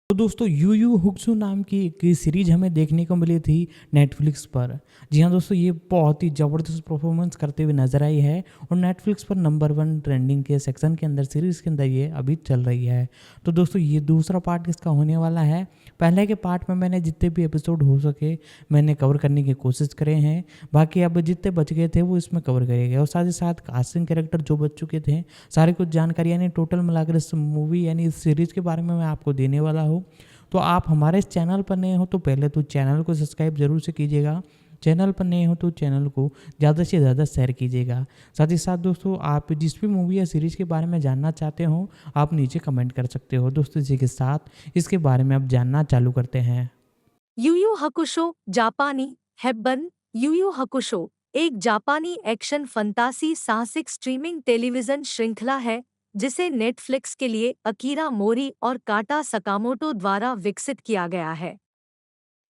तो दोस्तों you you हुक्सू नाम की एक सीरीज हमें देखने को मिली थी नेटफ्लिक्स पर। जी हाँ दोस्तों, ये बहुत ही ज़बरदस्त परफॉर्मेंस करते हुए नजर आई है और नेटफ्लिक्स पर नंबर 1 ट्रेंडिंग के सेक्शन के अंदर सीरीज़ के अंदर ये अभी चल रही है। तो दोस्तों ये दूसरा पार्ट इसका होने वाला है। पहले के पार्ट में मैंने जितने भी एपिसोड हो सके मैंने कवर करने की कोशिश करे हैं, बाकी अब जितने बच गए थे वो इसमें कवर करे गए और साथ ही साथ कास्टिंग कैरेक्टर जो बच चुके थे सारी कुछ जानकारी यानी टोटल मिलाकर इस मूवी यानी इस सीरीज़ के बारे में मैं आपको देने वाला हूँ। तो आप हमारे इस चैनल पर नए हो तो पहले तो चैनल को सब्सक्राइब जरूर से कीजिएगा। चैनल पर नए हो तो चैनल को ज़्यादा से ज़्यादा शेयर कीजिएगा। साथ ही साथ दोस्तों आप जिस भी मूवी या सीरीज़ के बारे में जानना चाहते हो आप नीचे कमेंट कर सकते हो। दोस्तों इसी के साथ इसके बारे में अब जानना चालू करते हैं। यू यू हकुशो जापानी हेब्बन यू यू हकुशो एक जापानी एक्शन फंतासी साहसिक स्ट्रीमिंग टेलीविजन श्रृंखला है जिसे नेटफ्लिक्स के लिए अकीरा मोरी और काटा सकामोटो द्वारा विकसित किया गया है।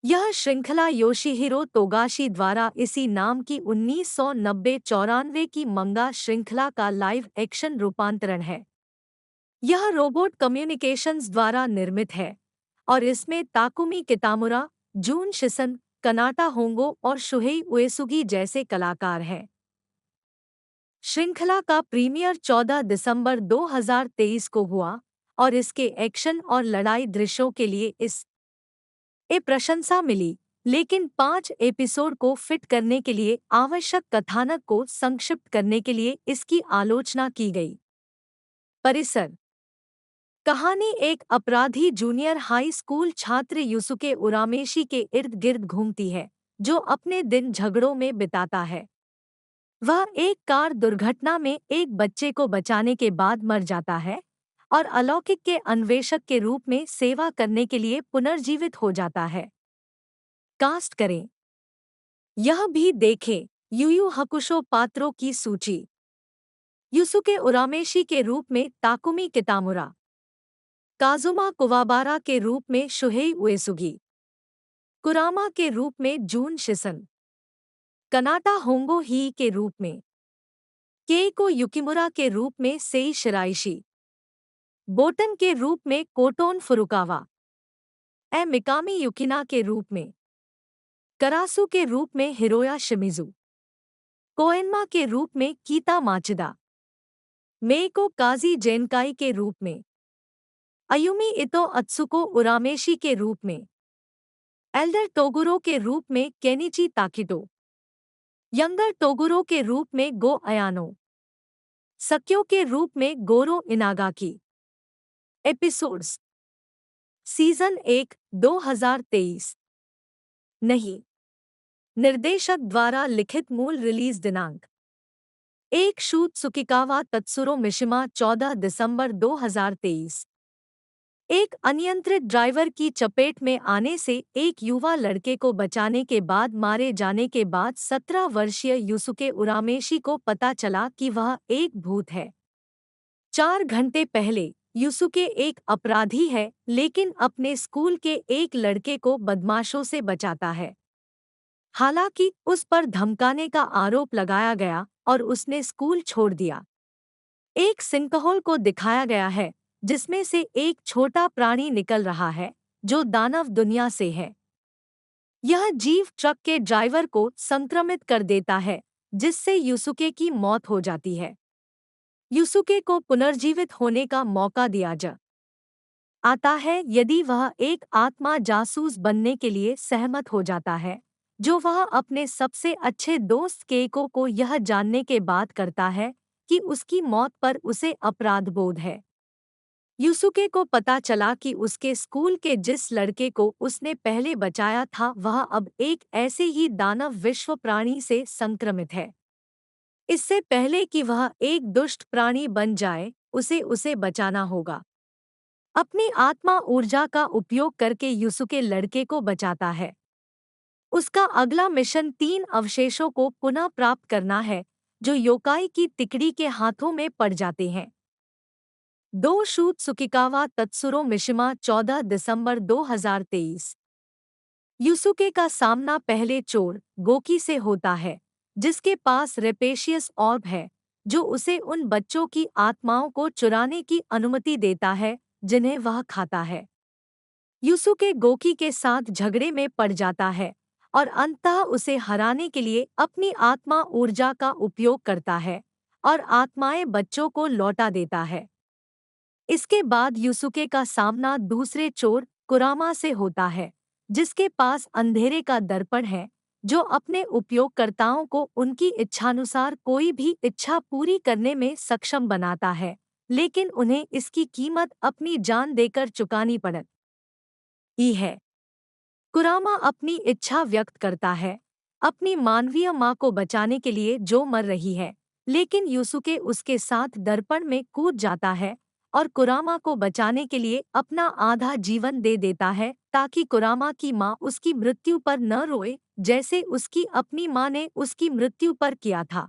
यह श्रृंखला योशिहिरो तोगाशी द्वारा इसी नाम की 1990-94 की मंगा श्रृंखला का लाइव एक्शन रूपांतरण है। यह रोबोट कम्युनिकेशंस द्वारा निर्मित है और इसमें ताकुमी कितामुरा, जून शिसन, कनाटा होंगो और शुहेई उएसुगी जैसे कलाकार हैं। श्रृंखला का प्रीमियर 14 दिसंबर 2023 को हुआ और इसके एक्शन और लड़ाई दृश्यों के लिए इस प्रशंसा मिली, लेकिन 5 एपिसोड को फिट करने के लिए आवश्यक कथानक को संक्षिप्त करने के लिए इसकी आलोचना की गई। परिसर कहानी एक अपराधी जूनियर हाई स्कूल छात्र युसुके उरामेशी के इर्द गिर्द घूमती है, जो अपने दिन झगड़ों में बिताता है। वह एक कार दुर्घटना में एक बच्चे को बचाने के बाद मर जाता है और अलौकिक के अन्वेषक के रूप में सेवा करने के लिए पुनर्जीवित हो जाता है। कास्ट करें। यह भी देखें यू यू हकुशो पात्रों की सूची। युसुके उरामेशी के रूप में ताकुमी कितामुरा, काजुमा कुवाबारा के रूप में शुहेई उएसुगी, कुरामा के रूप में जून शिसन, कनाटा होंगो ही के रूप में, केइको युकिमुरा के रूप में सेई शिराइशी, बोटन के रूप में कोटोन फुरुकावा, मिकामी युकिना के रूप में, करासु के रूप में हिरोया शिमिजू, कोएन्मा के रूप में कीता माचिदा, मेइको काजी जेनकाई के रूप में, अयुमी इतो अत्सुको उरामेशी के रूप में, एल्डर टोगुरो के रूप में केनिची ताकिटो, यंगर टोगुरो के रूप में गो अयानो, सक्यो के रूप में गोरो इनागाकी। Episodes season 1 2023। नहीं, निर्देशक द्वारा लिखित मूल रिलीज दिनांक 1 शूट सुकिकावा तत्सुरो मिशिमा 14 दिसंबर 2023। एक अनियंत्रित ड्राइवर की चपेट में आने से एक युवा लड़के को बचाने के बाद मारे जाने के बाद 17 वर्षीय युसुके उरामेशी को पता चला कि वह एक भूत है। 4 घंटे पहले युसुके एक अपराधी है लेकिन अपने स्कूल के एक लड़के को बदमाशों से बचाता है। हालांकि उस पर धमकाने का आरोप लगाया गया और उसने स्कूल छोड़ दिया। एक सिंकहोल को दिखाया गया है जिसमें से एक छोटा प्राणी निकल रहा है जो दानव दुनिया से है। यह जीव ट्रक के ड्राइवर को संक्रमित कर देता है जिससे युसुके की मौत हो जाती है। युसुके को पुनर्जीवित होने का मौका दिया जा आता है यदि वह एक आत्मा जासूस बनने के लिए सहमत हो जाता है, जो वह अपने सबसे अच्छे दोस्त केइको को यह जानने के बाद करता है कि उसकी मौत पर उसे अपराध बोध है। युसुके को पता चला कि उसके स्कूल के जिस लड़के को उसने पहले बचाया था वह अब एक ऐसे ही दानव विश्व प्राणी से संक्रमित है। इससे पहले कि वह एक दुष्ट प्राणी बन जाए उसे बचाना होगा। अपनी आत्मा ऊर्जा का उपयोग करके युसुके लड़के को बचाता है। उसका अगला मिशन 3 अवशेषों को पुनः प्राप्त करना है जो योकाई की तिकड़ी के हाथों में पड़ जाते हैं। 2 शूट सुकिकावा तत्सुरो मिशिमा 14 दिसंबर 2023। युसुके का सामना पहले चोर गोकी से होता है जिसके पास रेपेशियस ऑर्ब है जो उसे उन बच्चों की आत्माओं को चुराने की अनुमति देता है जिन्हें वह खाता है। यूसुके गोकी के साथ झगड़े में पड़ जाता है और अंततः उसे हराने के लिए अपनी आत्मा ऊर्जा का उपयोग करता है और आत्माएं बच्चों को लौटा देता है। इसके बाद यूसुके का सामना दूसरे चोर कुरामा से होता है, जिसके पास अंधेरे का दर्पण है, जो अपने उपयोगकर्ताओं को उनकी इच्छानुसार कोई भी इच्छा पूरी करने में सक्षम बनाता है, लेकिन उन्हें इसकी कीमत अपनी जान देकर चुकानी पड़ती है। कुरामा अपनी इच्छा व्यक्त करता है, अपनी मानवीय माँ को बचाने के लिए जो मर रही है, लेकिन यूसुके उसके साथ दर्पण में कूद जाता है और कुरामा को बचाने के लिए अपना आधा जीवन दे देता है ताकि कुरामा की माँ उसकी मृत्यु पर न रोए, जैसे उसकी अपनी माँ ने उसकी मृत्यु पर किया था।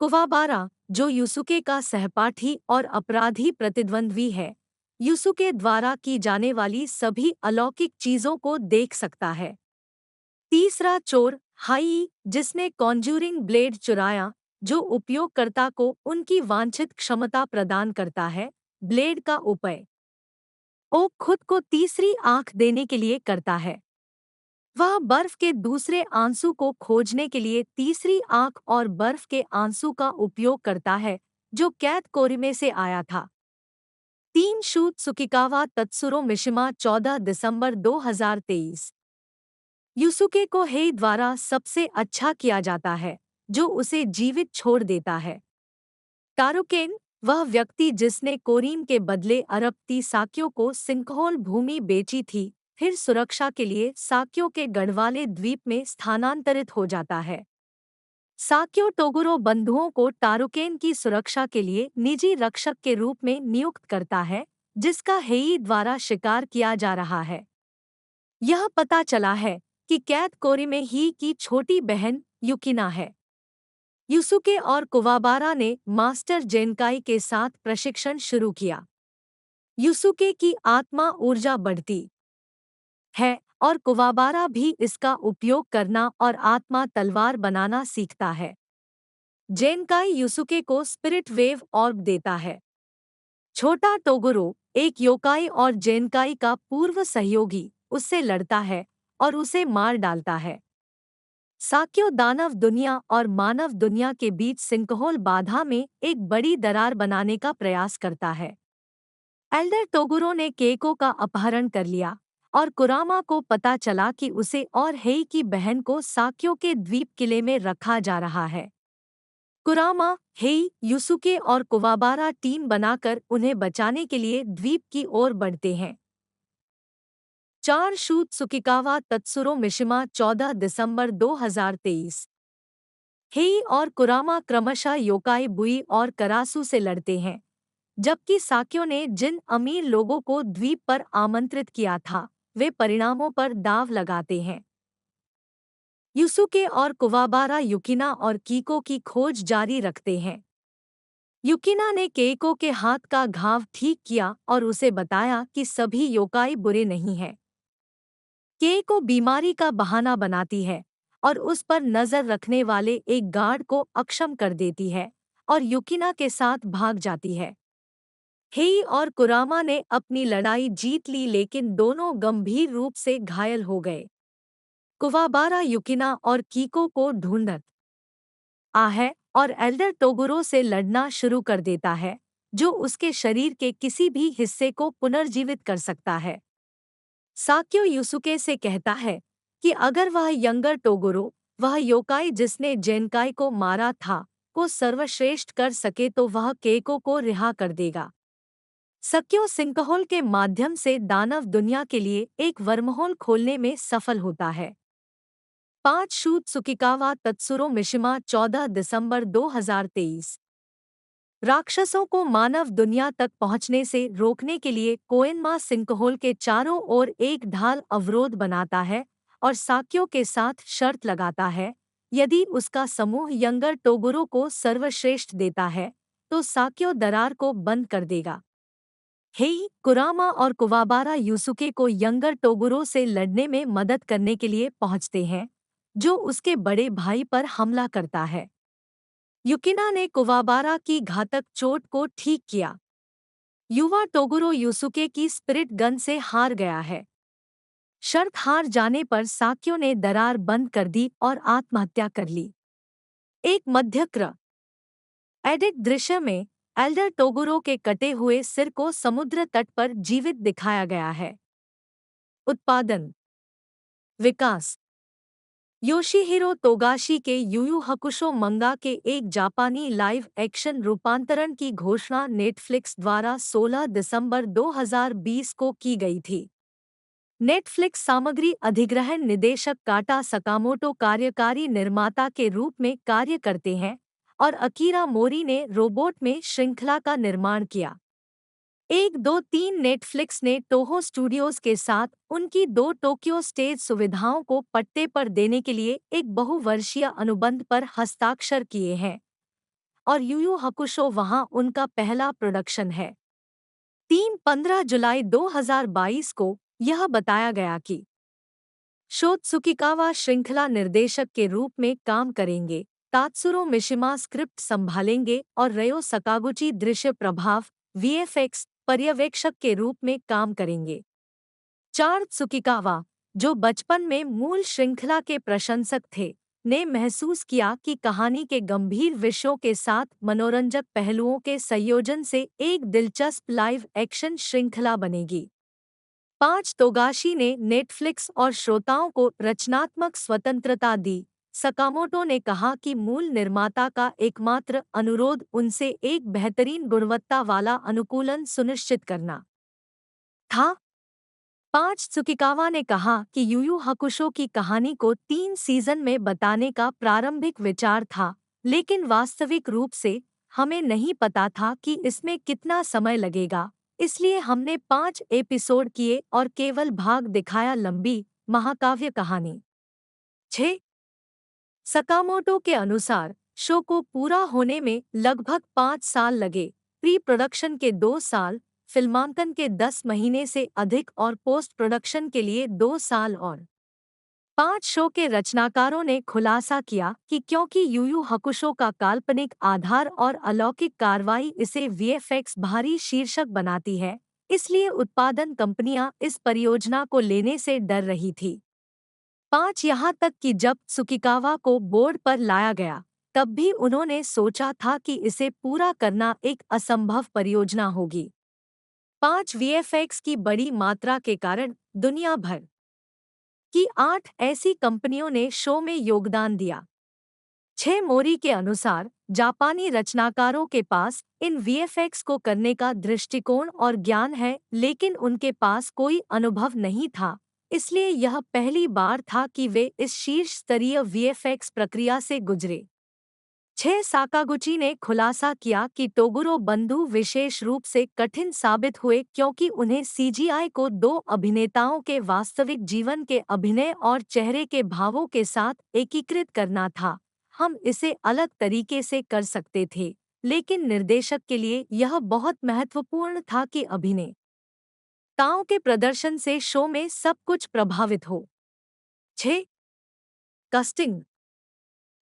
कुवाबारा, जो यूसुके का सहपाठी और अपराधी प्रतिद्वंद्वी है, यूसुके द्वारा की जाने वाली सभी अलौकिक चीजों को देख सकता है। तीसरा चोर हाई, जिसने कॉन्ज्यूरिंग ब्लेड चुराया, जो उपयोगकर्ता को उनकी वांछित क्षमता प्रदान करता है। ब्लेड का उपयोग खुद को तीसरी आंख देने के लिए करता है। वह बर्फ के दूसरे आंसू को खोजने के लिए तीसरी आंख और बर्फ के आंसू का उपयोग करता है, जो कैद कोरिमे से आया था। 3 शूट सुकिकावा तत्सुरो मिशिमा 14 दिसंबर 2023। यूसुके को हेई द्वारा सबसे अच्छा किया जाता है, जो उसे जीवित छोड़ देता है। कारुकेन, वह व्यक्ति जिसने कोरीम के बदले अरबती साक्यों को सिंकहोल भूमि बेची थी, फिर सुरक्षा के लिए साक्यों के गढ़वाले द्वीप में स्थानांतरित हो जाता है। साक्यो टोगुरो बंधुओं को टारुकेन की सुरक्षा के लिए निजी रक्षक के रूप में नियुक्त करता है, जिसका हेई द्वारा शिकार किया जा रहा है। यह पता चला है कि कैद कोरिमे ही की छोटी बहन युकिना है। यूसुके और कुवाबारा ने मास्टर जेनकाई के साथ प्रशिक्षण शुरू किया। यूसुके की आत्मा ऊर्जा बढ़ती है और कुवाबारा भी इसका उपयोग करना और आत्मा तलवार बनाना सीखता है। जेनकाई यूसुके को स्पिरिट वेव ऑर्ब देता है। छोटा टोगुरो, एक योकाई और जेनकाई का पूर्व सहयोगी, उससे लड़ता है और उसे मार डालता है। साक्यो दानव दुनिया और मानव दुनिया के बीच सिंकहोल बाधा में एक बड़ी दरार बनाने का प्रयास करता है। एल्डर टोगुरो ने केको का अपहरण कर लिया और कुरामा को पता चला कि उसे और हेई की बहन को साक्यो के द्वीप किले में रखा जा रहा है। कुरामा, हेई, यूसुके और कुवाबारा टीम बनाकर उन्हें बचाने के लिए द्वीप की ओर बढ़ते हैं। 4 शूट सुकिकावा तत्सुरो मिशिमा 14 दिसंबर 2023। हेई और कुरामा क्रमशः योकाई बुई और करासू से लड़ते हैं, जबकि साक्यो ने जिन अमीर लोगों को द्वीप पर आमंत्रित किया था, वे परिणामों पर दाव लगाते हैं। यूसुके और कुवाबारा युकिना और कीको की खोज जारी रखते हैं। युकिना ने केको के हाथ का घाव ठीक किया और उसे बताया कि सभी योकाई बुरे नहीं हैं। केको बीमारी का बहाना बनाती है और उस पर नजर रखने वाले एक गार्ड को अक्षम कर देती है और युकिना के साथ भाग जाती है। हेई और कुरामा ने अपनी लड़ाई जीत ली, लेकिन दोनों गंभीर रूप से घायल हो गए। कुवाबारा युकिना और कीको को ढूंढत है और एल्डर टोगुरो से लड़ना शुरू कर देता है, जो उसके शरीर के किसी भी हिस्से को पुनर्जीवित कर सकता है। साक्यो यूसुके से कहता है कि अगर वह यंगर टोगुरो, वह योकाई जिसने जेनकाई को मारा था, को सर्वश्रेष्ठ कर सके तो वह केको को रिहा कर देगा। सक्यो सिंकहोल के माध्यम से दानव दुनिया के लिए एक वर्महोल खोलने में सफल होता है। 5 शूट सुकिकावा तत्सुरो मिशिमा 14 दिसंबर 2023। राक्षसों को मानव दुनिया तक पहुंचने से रोकने के लिए कोएनमा सिंकहोल के चारों ओर एक ढाल अवरोध बनाता है और साक्यो के साथ शर्त लगाता है, यदि उसका समूह यंगर टोगुरो को सर्वश्रेष्ठ देता है, तो साक्यो दरार को बंद कर देगा। हेई, कुरामा और कुवाबारा यूसुके को यंगर टोगुरो से लड़ने में मदद करने के लिए पहुंचते हैं, जो उसके बड़े भाई पर हमला करता है। युकिना ने कुवाबारा की घातक चोट को ठीक किया। युवा टोगुरो युसुके की स्पिरिट गन से हार गया है। शर्त हार जाने पर साक्यो ने दरार बंद कर दी और आत्महत्या कर ली। एक मध्यक्र एडिट दृश्य में एल्डर टोगुरो के कटे हुए सिर को समुद्र तट पर जीवित दिखाया गया है। उत्पादन विकास योशिहिरो तोगाशी के यू यू हकुशो मंगा के एक जापानी लाइव एक्शन रूपांतरण की घोषणा नेटफ्लिक्स द्वारा 16 दिसंबर 2020 को की गई थी। नेटफ्लिक्स सामग्री अधिग्रहण निदेशक काटा सकामोटो कार्यकारी निर्माता के रूप में कार्य करते हैं और अकीरा मोरी ने रोबोट में श्रृंखला का निर्माण किया। 1-2-3 नेटफ्लिक्स ने टोहो स्टूडियोज के साथ उनकी 2 टोक्यो स्टेज सुविधाओं को पट्टे पर देने के लिए एक बहुवर्षीय अनुबंध पर हस्ताक्षर किए हैं और यू यू हकुशो वहां उनका पहला प्रोडक्शन है। 15 जुलाई 2022 को यह बताया गया कि शो त्सुकिकावा श्रृंखला निर्देशक के रूप में काम करेंगे, तात्सुरो मिशिमा स्क्रिप्ट संभालेंगे और रयो सकागुची दृश्य प्रभाव वीएफएक्स पर्यवेक्षक के रूप में काम करेंगे। 4 त्सुकिकावा, जो बचपन में मूल श्रृंखला के प्रशंसक थे, ने महसूस किया कि कहानी के गंभीर विषयों के साथ मनोरंजक पहलुओं के संयोजन से एक दिलचस्प लाइव एक्शन श्रृंखला बनेगी। 5 तोगाशी ने नेटफ्लिक्स और श्रोताओं को रचनात्मक स्वतंत्रता दी। सकामोटो ने कहा कि मूल निर्माता का एकमात्र अनुरोध उनसे एक बेहतरीन गुणवत्ता वाला अनुकूलन सुनिश्चित करना था। 5 त्सुकिकावा ने कहा कि यू यू हकुशो की कहानी को 3 सीजन में बताने का प्रारंभिक विचार था, लेकिन वास्तविक रूप से हमें नहीं पता था कि इसमें कितना समय लगेगा, इसलिए हमने 5 एपिसोड किए और केवल भाग दिखाया लंबी, महाकाव्य कहानी। 6 सकामोटो के अनुसार शो को पूरा होने में लगभग 5 साल लगे, प्री प्रोडक्शन के 2 साल, फिल्मांकन के 10 महीने से अधिक और पोस्ट प्रोडक्शन के लिए 2 साल और 5 शो के रचनाकारों ने खुलासा किया कि क्योंकि यू यू हकुशो का काल्पनिक आधार और अलौकिक कार्रवाई इसे वीएफएक्स भारी शीर्षक बनाती है, इसलिए उत्पादन कंपनियां इस परियोजना को लेने से डर रही थी। 5 यहाँ तक कि जब त्सुकिकावा को बोर्ड पर लाया गया, तब भी उन्होंने सोचा था कि इसे पूरा करना एक असंभव परियोजना होगी। 5 वीएफएक्स की बड़ी मात्रा के कारण दुनिया भर की 8 ऐसी कंपनियों ने शो में योगदान दिया। 6 मोरी के अनुसार जापानी रचनाकारों के पास इन वीएफएक्स को करने का दृष्टिकोण और ज्ञान है, लेकिन उनके पास कोई अनुभव नहीं था, इसलिए यह पहली बार था कि वे इस शीर्ष स्तरीय वीएफएक्स प्रक्रिया से गुजरे। 6 साकागुची ने खुलासा किया कि टोगुरो बंधु विशेष रूप से कठिन साबित हुए क्योंकि उन्हें सीजीआई को 2 अभिनेताओं के वास्तविक जीवन के अभिनय और चेहरे के भावों के साथ एकीकृत करना था। हम इसे अलग तरीके से कर सकते थे, लेकिन निर्देशक के लिए यह बहुत महत्वपूर्ण था कि अभिनेताओं के प्रदर्शन से शो में सब कुछ प्रभावित हो। 6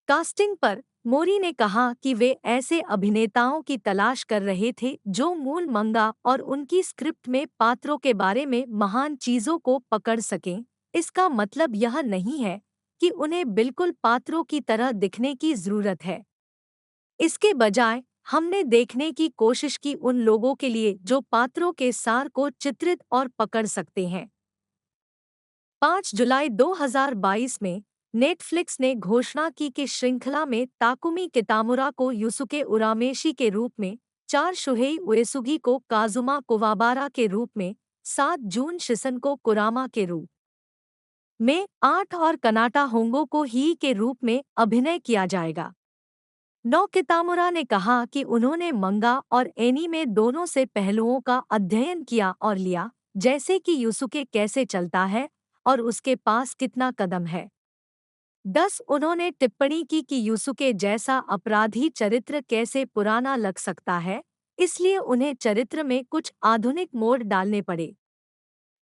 कास्टिंग पर मोरी ने कहा कि वे ऐसे अभिनेताओं की तलाश कर रहे थे जो मूल मंगा और उनकी स्क्रिप्ट में पात्रों के बारे में महान चीजों को पकड़ सकें। इसका मतलब यह नहीं है कि उन्हें बिल्कुल पात्रों की तरह दिखने की जरूरत है। इसके बजाय हमने देखने की कोशिश की उन लोगों के लिए जो पात्रों के सार को चित्रित और पकड़ सकते हैं। 5 जुलाई 2022 में नेटफ्लिक्स ने घोषणा की कि श्रृंखला में ताकुमी कितामुरा को युसुके उरामेशी के रूप में, 4 शुहेई उएसुगी को काजुमा कुवाबारा के रूप में, 7 जून शिसन को कुरामा के रूप में, 8 और कनाटा होंगो को ही के रूप में अभिनय किया जाएगा। 9 कितामुरा ने कहा कि उन्होंने मंगा और एनीमे दोनों से पहलुओं का अध्ययन किया और लिया, जैसे कि युसुके कैसे चलता है और उसके पास कितना कदम है। 10 उन्होंने टिप्पणी की कि युसुके जैसा अपराधी चरित्र कैसे पुराना लग सकता है, इसलिए उन्हें चरित्र में कुछ आधुनिक मोड़ डालने पड़े।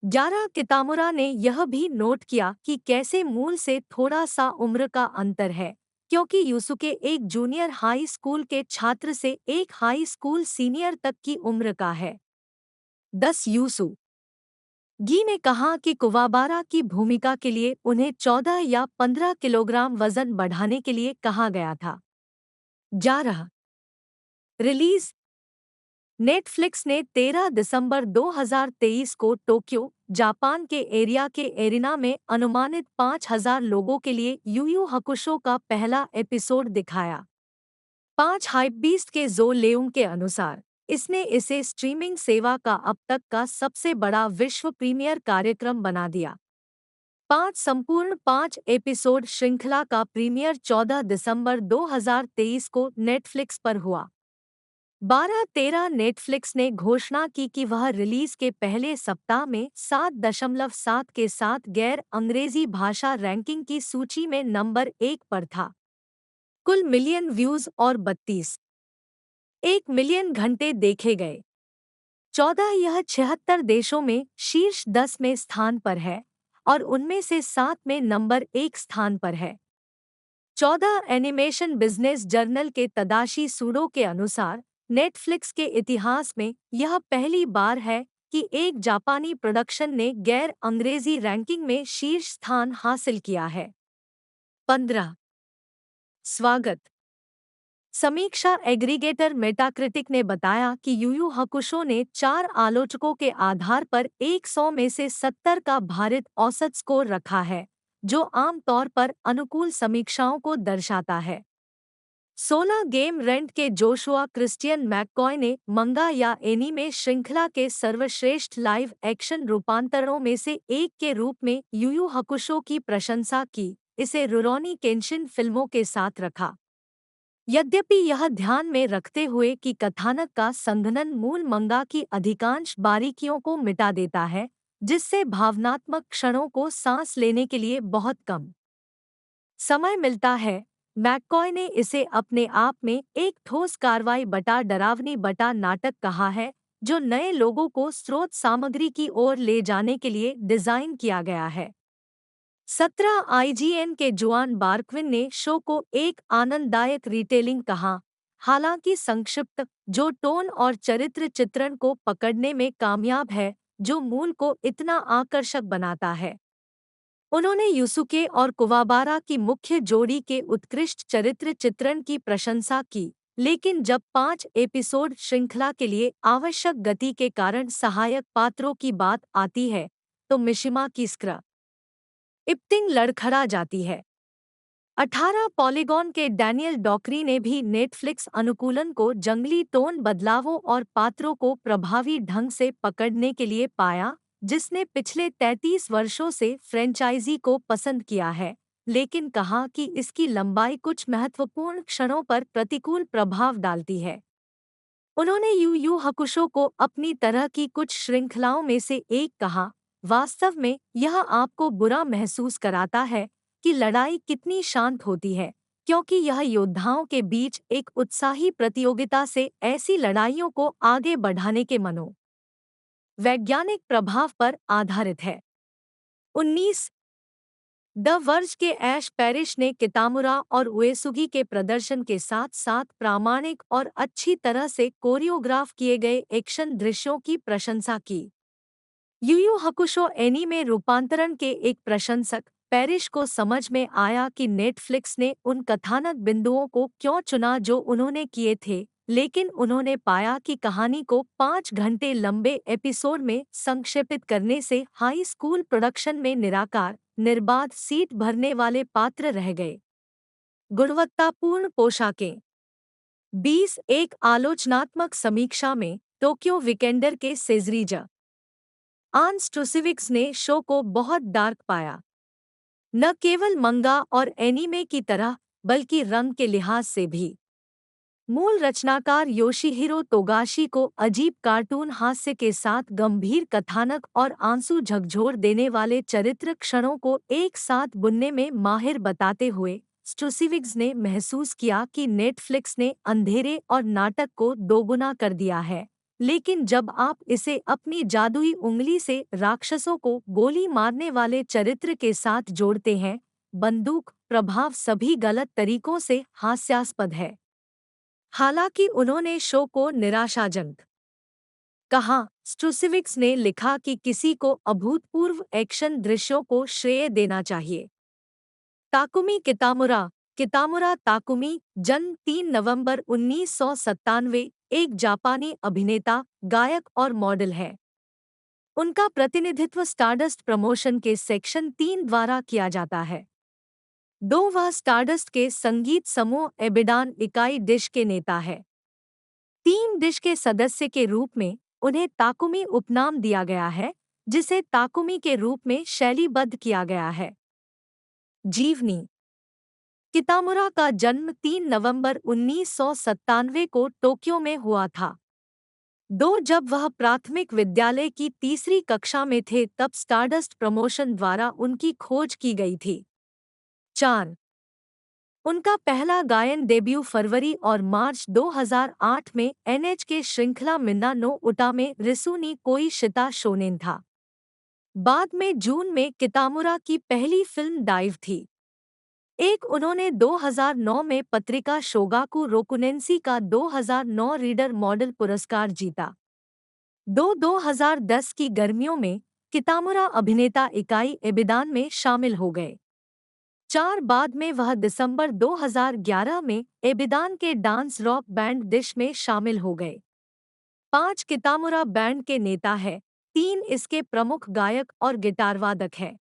11 कितामुरा ने यह भी नोट किया कि कैसे मूल से थोड़ा सा उम्र का अंतर है, क्योंकि युसुके एक जूनियर हाई स्कूल के छात्र से एक हाई स्कूल सीनियर तक की उम्र का है। 10 यूसु गी ने कहा कि कुवाबारा की भूमिका के लिए उन्हें 14 या 15 किलोग्राम वजन बढ़ाने के लिए कहा गया था। जा रहा रिलीज नेटफ्लिक्स ने 13 दिसंबर 2023 को टोक्यो, जापान के एरिया के एरिना में अनुमानित 5,000 लोगों के लिए यू यू हकुशो का पहला एपिसोड दिखाया। 5 हाइपबीस्ट के जो लेउंग के अनुसार इसने इसे स्ट्रीमिंग सेवा का अब तक का सबसे बड़ा विश्व प्रीमियर कार्यक्रम बना दिया। 5 संपूर्ण 5 एपिसोड श्रृंखला का प्रीमियर 14 दिसंबर 2023 को नेटफ्लिक्स पर हुआ। 12-13 नेटफ्लिक्स ने घोषणा की कि वह रिलीज के पहले सप्ताह में 7.7 के साथ गैर अंग्रेजी भाषा रैंकिंग की सूची में नंबर 1 पर था। कुल मिलियन व्यूज और 32.1 मिलियन घंटे देखे गए। 14 यह 76 देशों में शीर्ष 10 में स्थान पर है और उनमें से 7 में नंबर 1 स्थान पर है। 14 एनिमेशन बिजनेस जर्नल के तदाशी सूडो के अनुसार नेटफ्लिक्स के इतिहास में यह पहली बार है कि एक जापानी प्रोडक्शन ने गैर अंग्रेजी रैंकिंग में शीर्ष स्थान हासिल किया है। 15 स्वागत समीक्षा एग्रीगेटर मेटाक्रिटिक ने बताया कि यू यू हकुशो ने 4 आलोचकों के आधार पर 100 में से 70 का भारित औसत स्कोर रखा है, जो आमतौर पर अनुकूल समीक्षाओं को दर्शाता है। 16 गेम रेंट के जोशुआ क्रिस्टियन मैककॉय ने मंगा या एनीमे श्रृंखला के सर्वश्रेष्ठ लाइव एक्शन रूपांतरणों में से एक के रूप में यू यू हकुशो की प्रशंसा की, इसे रुरोनी केंशिन फिल्मों के साथ रखा। यद्यपि यह ध्यान में रखते हुए कि कथानक का संघनन मूल मंगा की अधिकांश बारीकियों को मिटा देता है, जिससे भावनात्मक क्षणों को सांस लेने के लिए बहुत कम समय मिलता है, मैककॉय ने इसे अपने आप में एक ठोस कार्रवाई बटा डरावनी बटा नाटक कहा है, जो नए लोगों को स्रोत सामग्री की ओर ले जाने के लिए डिजाइन किया गया है। 17 आईजीएन के जुआन बार्कविन ने शो को एक आनंददायक रिटेलिंग कहा, हालांकि संक्षिप्त, जो टोन और चरित्र चित्रण को पकड़ने में कामयाब है, जो मूल को इतना आकर्षक बनाता है। उन्होंने युसुके और कुवाबारा की मुख्य जोड़ी के उत्कृष्ट चरित्र चित्रण की प्रशंसा की, लेकिन जब 5 एपिसोड श्रृंखला के लिए आवश्यक गति के कारण सहायक पात्रों की बात आती है, तो मिशिमा की इप्टिंग लड़खड़ा जाती है। 18 पॉलीगॉन के डैनियल डॉकरी ने भी नेटफ्लिक्स अनुकूलन को जंगली टोन बदलावों और पात्रों को प्रभावी ढंग से पकड़ने के लिए पाया, जिसने पिछले 33 वर्षों से फ्रेंचाइजी को पसंद किया है, लेकिन कहा कि इसकी लंबाई कुछ महत्वपूर्ण क्षणों पर प्रतिकूल प्रभाव डालती है। उन्होंने यू यू हकुशो को अपनी तरह की कुछ श्रृंखलाओं में से एक कहा, वास्तव में यह आपको बुरा महसूस कराता है कि लड़ाई कितनी शांत होती है, क्योंकि यह योद्धाओं के बीच एक उत्साही प्रतियोगिता से ऐसी लड़ाइयों को आगे बढ़ाने के वैज्ञानिक प्रभाव पर आधारित है। 19 द वर्ज के ऐश पैरिश ने कितामुरा और उएसुगी के प्रदर्शन के साथ साथ प्रामाणिक और अच्छी तरह से कोरियोग्राफ किए गए एक्शन दृश्यों की प्रशंसा की। यू यू हकुशो एनीमे रूपांतरण के एक प्रशंसक पैरिश को समझ में आया कि नेटफ्लिक्स ने उन कथानक बिंदुओं को क्यों चुना जो उन्होंने किए थे, लेकिन उन्होंने पाया कि कहानी को 5 घंटे लंबे एपिसोड में संक्षेपित करने से हाई स्कूल प्रोडक्शन में निराकार, निर्बाध सीट भरने वाले पात्र रह गए। गुणवत्तापूर्ण पोशाकें 20 एक आलोचनात्मक समीक्षा में टोक्यो वीकेंडर के सेजरीजा आन स्ट्रुसिविक्स ने शो को बहुत डार्क पाया, न केवल मंगा और एनीमे की तरह बल्कि रंग के लिहाज से भी। मूल रचनाकार योशिहिरो तोगाशी को अजीब कार्टून हास्य के साथ गंभीर कथानक और आंसू झकझोर देने वाले चरित्र क्षणों को एक साथ बुनने में माहिर बताते हुए स्ट्रुसिविक्स ने महसूस किया कि नेटफ्लिक्स ने अंधेरे और नाटक को दोगुना कर दिया है, लेकिन जब आप इसे अपनी जादुई उंगली से राक्षसों को गोली मारने वाले चरित्र के साथ जोड़ते हैं, बंदूक प्रभाव सभी गलत तरीकों से हास्यास्पद है। हालांकि उन्होंने शो को निराशाजनक कहा। स्ट्रूसिविक्स ने लिखा कि किसी को अभूतपूर्व एक्शन दृश्यों को श्रेय देना चाहिए। Takumi Kitamura. कितामुरा ताकुमी, जन्म 3 नवंबर 1997, एक जापानी अभिनेता, गायक और मॉडल है। उनका प्रतिनिधित्व स्टारडस्ट प्रमोशन के सेक्शन 3 द्वारा किया जाता है। वह स्टारडस्ट के संगीत समूह एबिडान इकाई डिश के नेता है। टीम डिश के सदस्य के रूप में उन्हें ताकुमी उपनाम दिया गया है, जिसे ताकुमी के रूप में शैलीबद्ध किया गया है। जीवनी। कितामुरा का जन्म 3 नवंबर 1997 को टोक्यो में हुआ था। जब वह प्राथमिक विद्यालय की तीसरी कक्षा में थे तब स्टारडस्ट प्रमोशन द्वारा उनकी खोज की गई थी। 4 उनका पहला गायन डेब्यू फरवरी और मार्च 2008 में एनएचके श्रृंखला मिन्ना नो उटा में रिसु नी कोई शिता शोनेन था। बाद में जून में कितामुरा की पहली फिल्म डाइव थी। उन्होंने 2009 में पत्रिका शोगाकु रोकुनेंसी का 2009 रीडर मॉडल पुरस्कार जीता। 2010 की गर्मियों में कितामुरा अभिनेता इकाई एबिदान में शामिल हो गए। बाद में वह दिसंबर 2011 में एबिदान के डांस रॉक बैंड डिश में शामिल हो गए। 5 कितामुरा बैंड के नेता है। 3 इसके प्रमुख गायक और गिटारवादक है।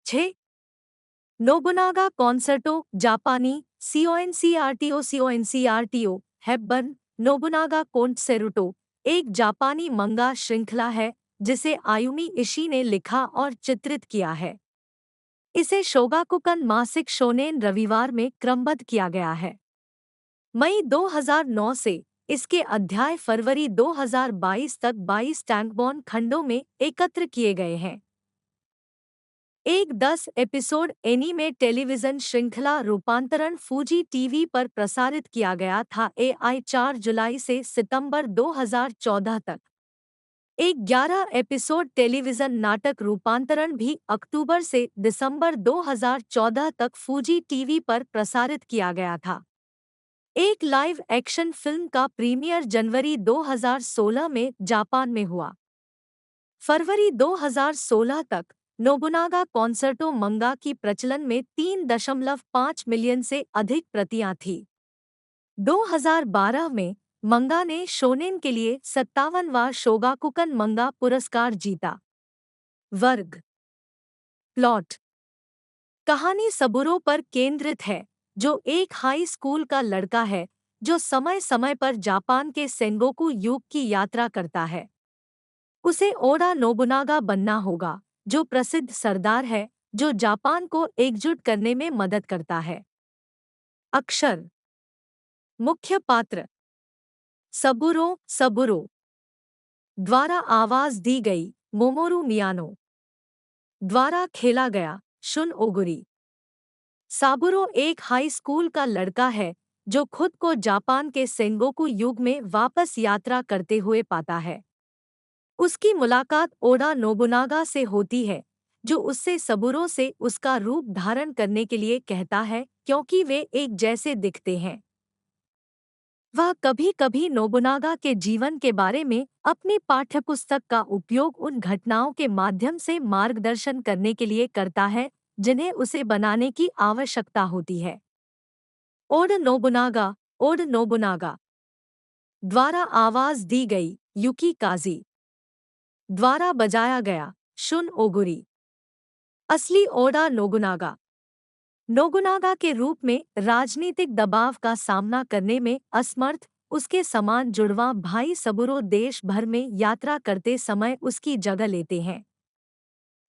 6 नोबुनागा कॉन्सर्टो, जापानी, CONCERTO हेपबर्न। नोबुनागा कोंटसेरुटो एक जापानी मंगा श्रृंखला है जिसे आयुमी इशी ने लिखा और चित्रित किया है। इसे शोगाकुकन मासिक शोनेन रविवार में क्रमबद्ध किया गया है। मई 2009 से इसके अध्याय फरवरी 2022 तक 22 टैंकबॉन खंडों में एकत्र किए गए हैं। 10 एपिसोड एनीमे टेलीविजन श्रृंखला रूपांतरण फूजी टीवी पर प्रसारित किया गया था। 4 जुलाई से सितंबर 2014 तक। 11 एपिसोड टेलीविजन नाटक रूपांतरण भी अक्टूबर से दिसंबर 2014 तक फूजी टीवी पर प्रसारित किया गया था। एक लाइव एक्शन फिल्म का प्रीमियर जनवरी 2016 में जापान में हुआ। फरवरी 2016 तक नोबुनागा कॉन्सर्टो मंगा की प्रचलन में 3.5 मिलियन से अधिक प्रतियां थीं। 2012 में मंगा ने शोनेन के लिए 57वां शोगाकुकन मंगा पुरस्कार जीता। वर्ग। प्लॉट। कहानी सबुरो पर केंद्रित है, जो एक हाई स्कूल का लड़का है जो समय समय पर जापान के सेंगोकू युग की यात्रा करता है। उसे ओडा नोबुनागा बनना होगा, जो प्रसिद्ध सरदार है जो जापान को एकजुट करने में मदद करता है। अक्षर। मुख्य पात्र सबुरो सबुरो द्वारा आवाज दी गई मोमोरू मियानो। द्वारा खेला गया शुन ओगुरी। साबुरो एक हाई स्कूल का लड़का है जो खुद को जापान के सेंगोकू युग में वापस यात्रा करते हुए पाता है। उसकी मुलाकात ओडा नोबुनागा से होती है, जो उससे सबुरो से उसका रूप धारण करने के लिए कहता है क्योंकि वे एक जैसे दिखते हैं। वह कभी-कभी नोबुनागा के जीवन के बारे में अपनी पाठ्यपुस्तक का उपयोग उन घटनाओं के माध्यम से मार्गदर्शन करने के लिए करता है जिन्हें उसे बनाने की आवश्यकता होती है। ओड नोबुनागा द्वारा आवाज दी गई युकी काजी। द्वारा बजाया गया शुन ओगुरी। असली ओडा नोबुनागा नोबुनागा के रूप में राजनीतिक दबाव का सामना करने में असमर्थ उसके समान जुड़वां भाई सबुरो देश भर में यात्रा करते समय उसकी जगह लेते हैं।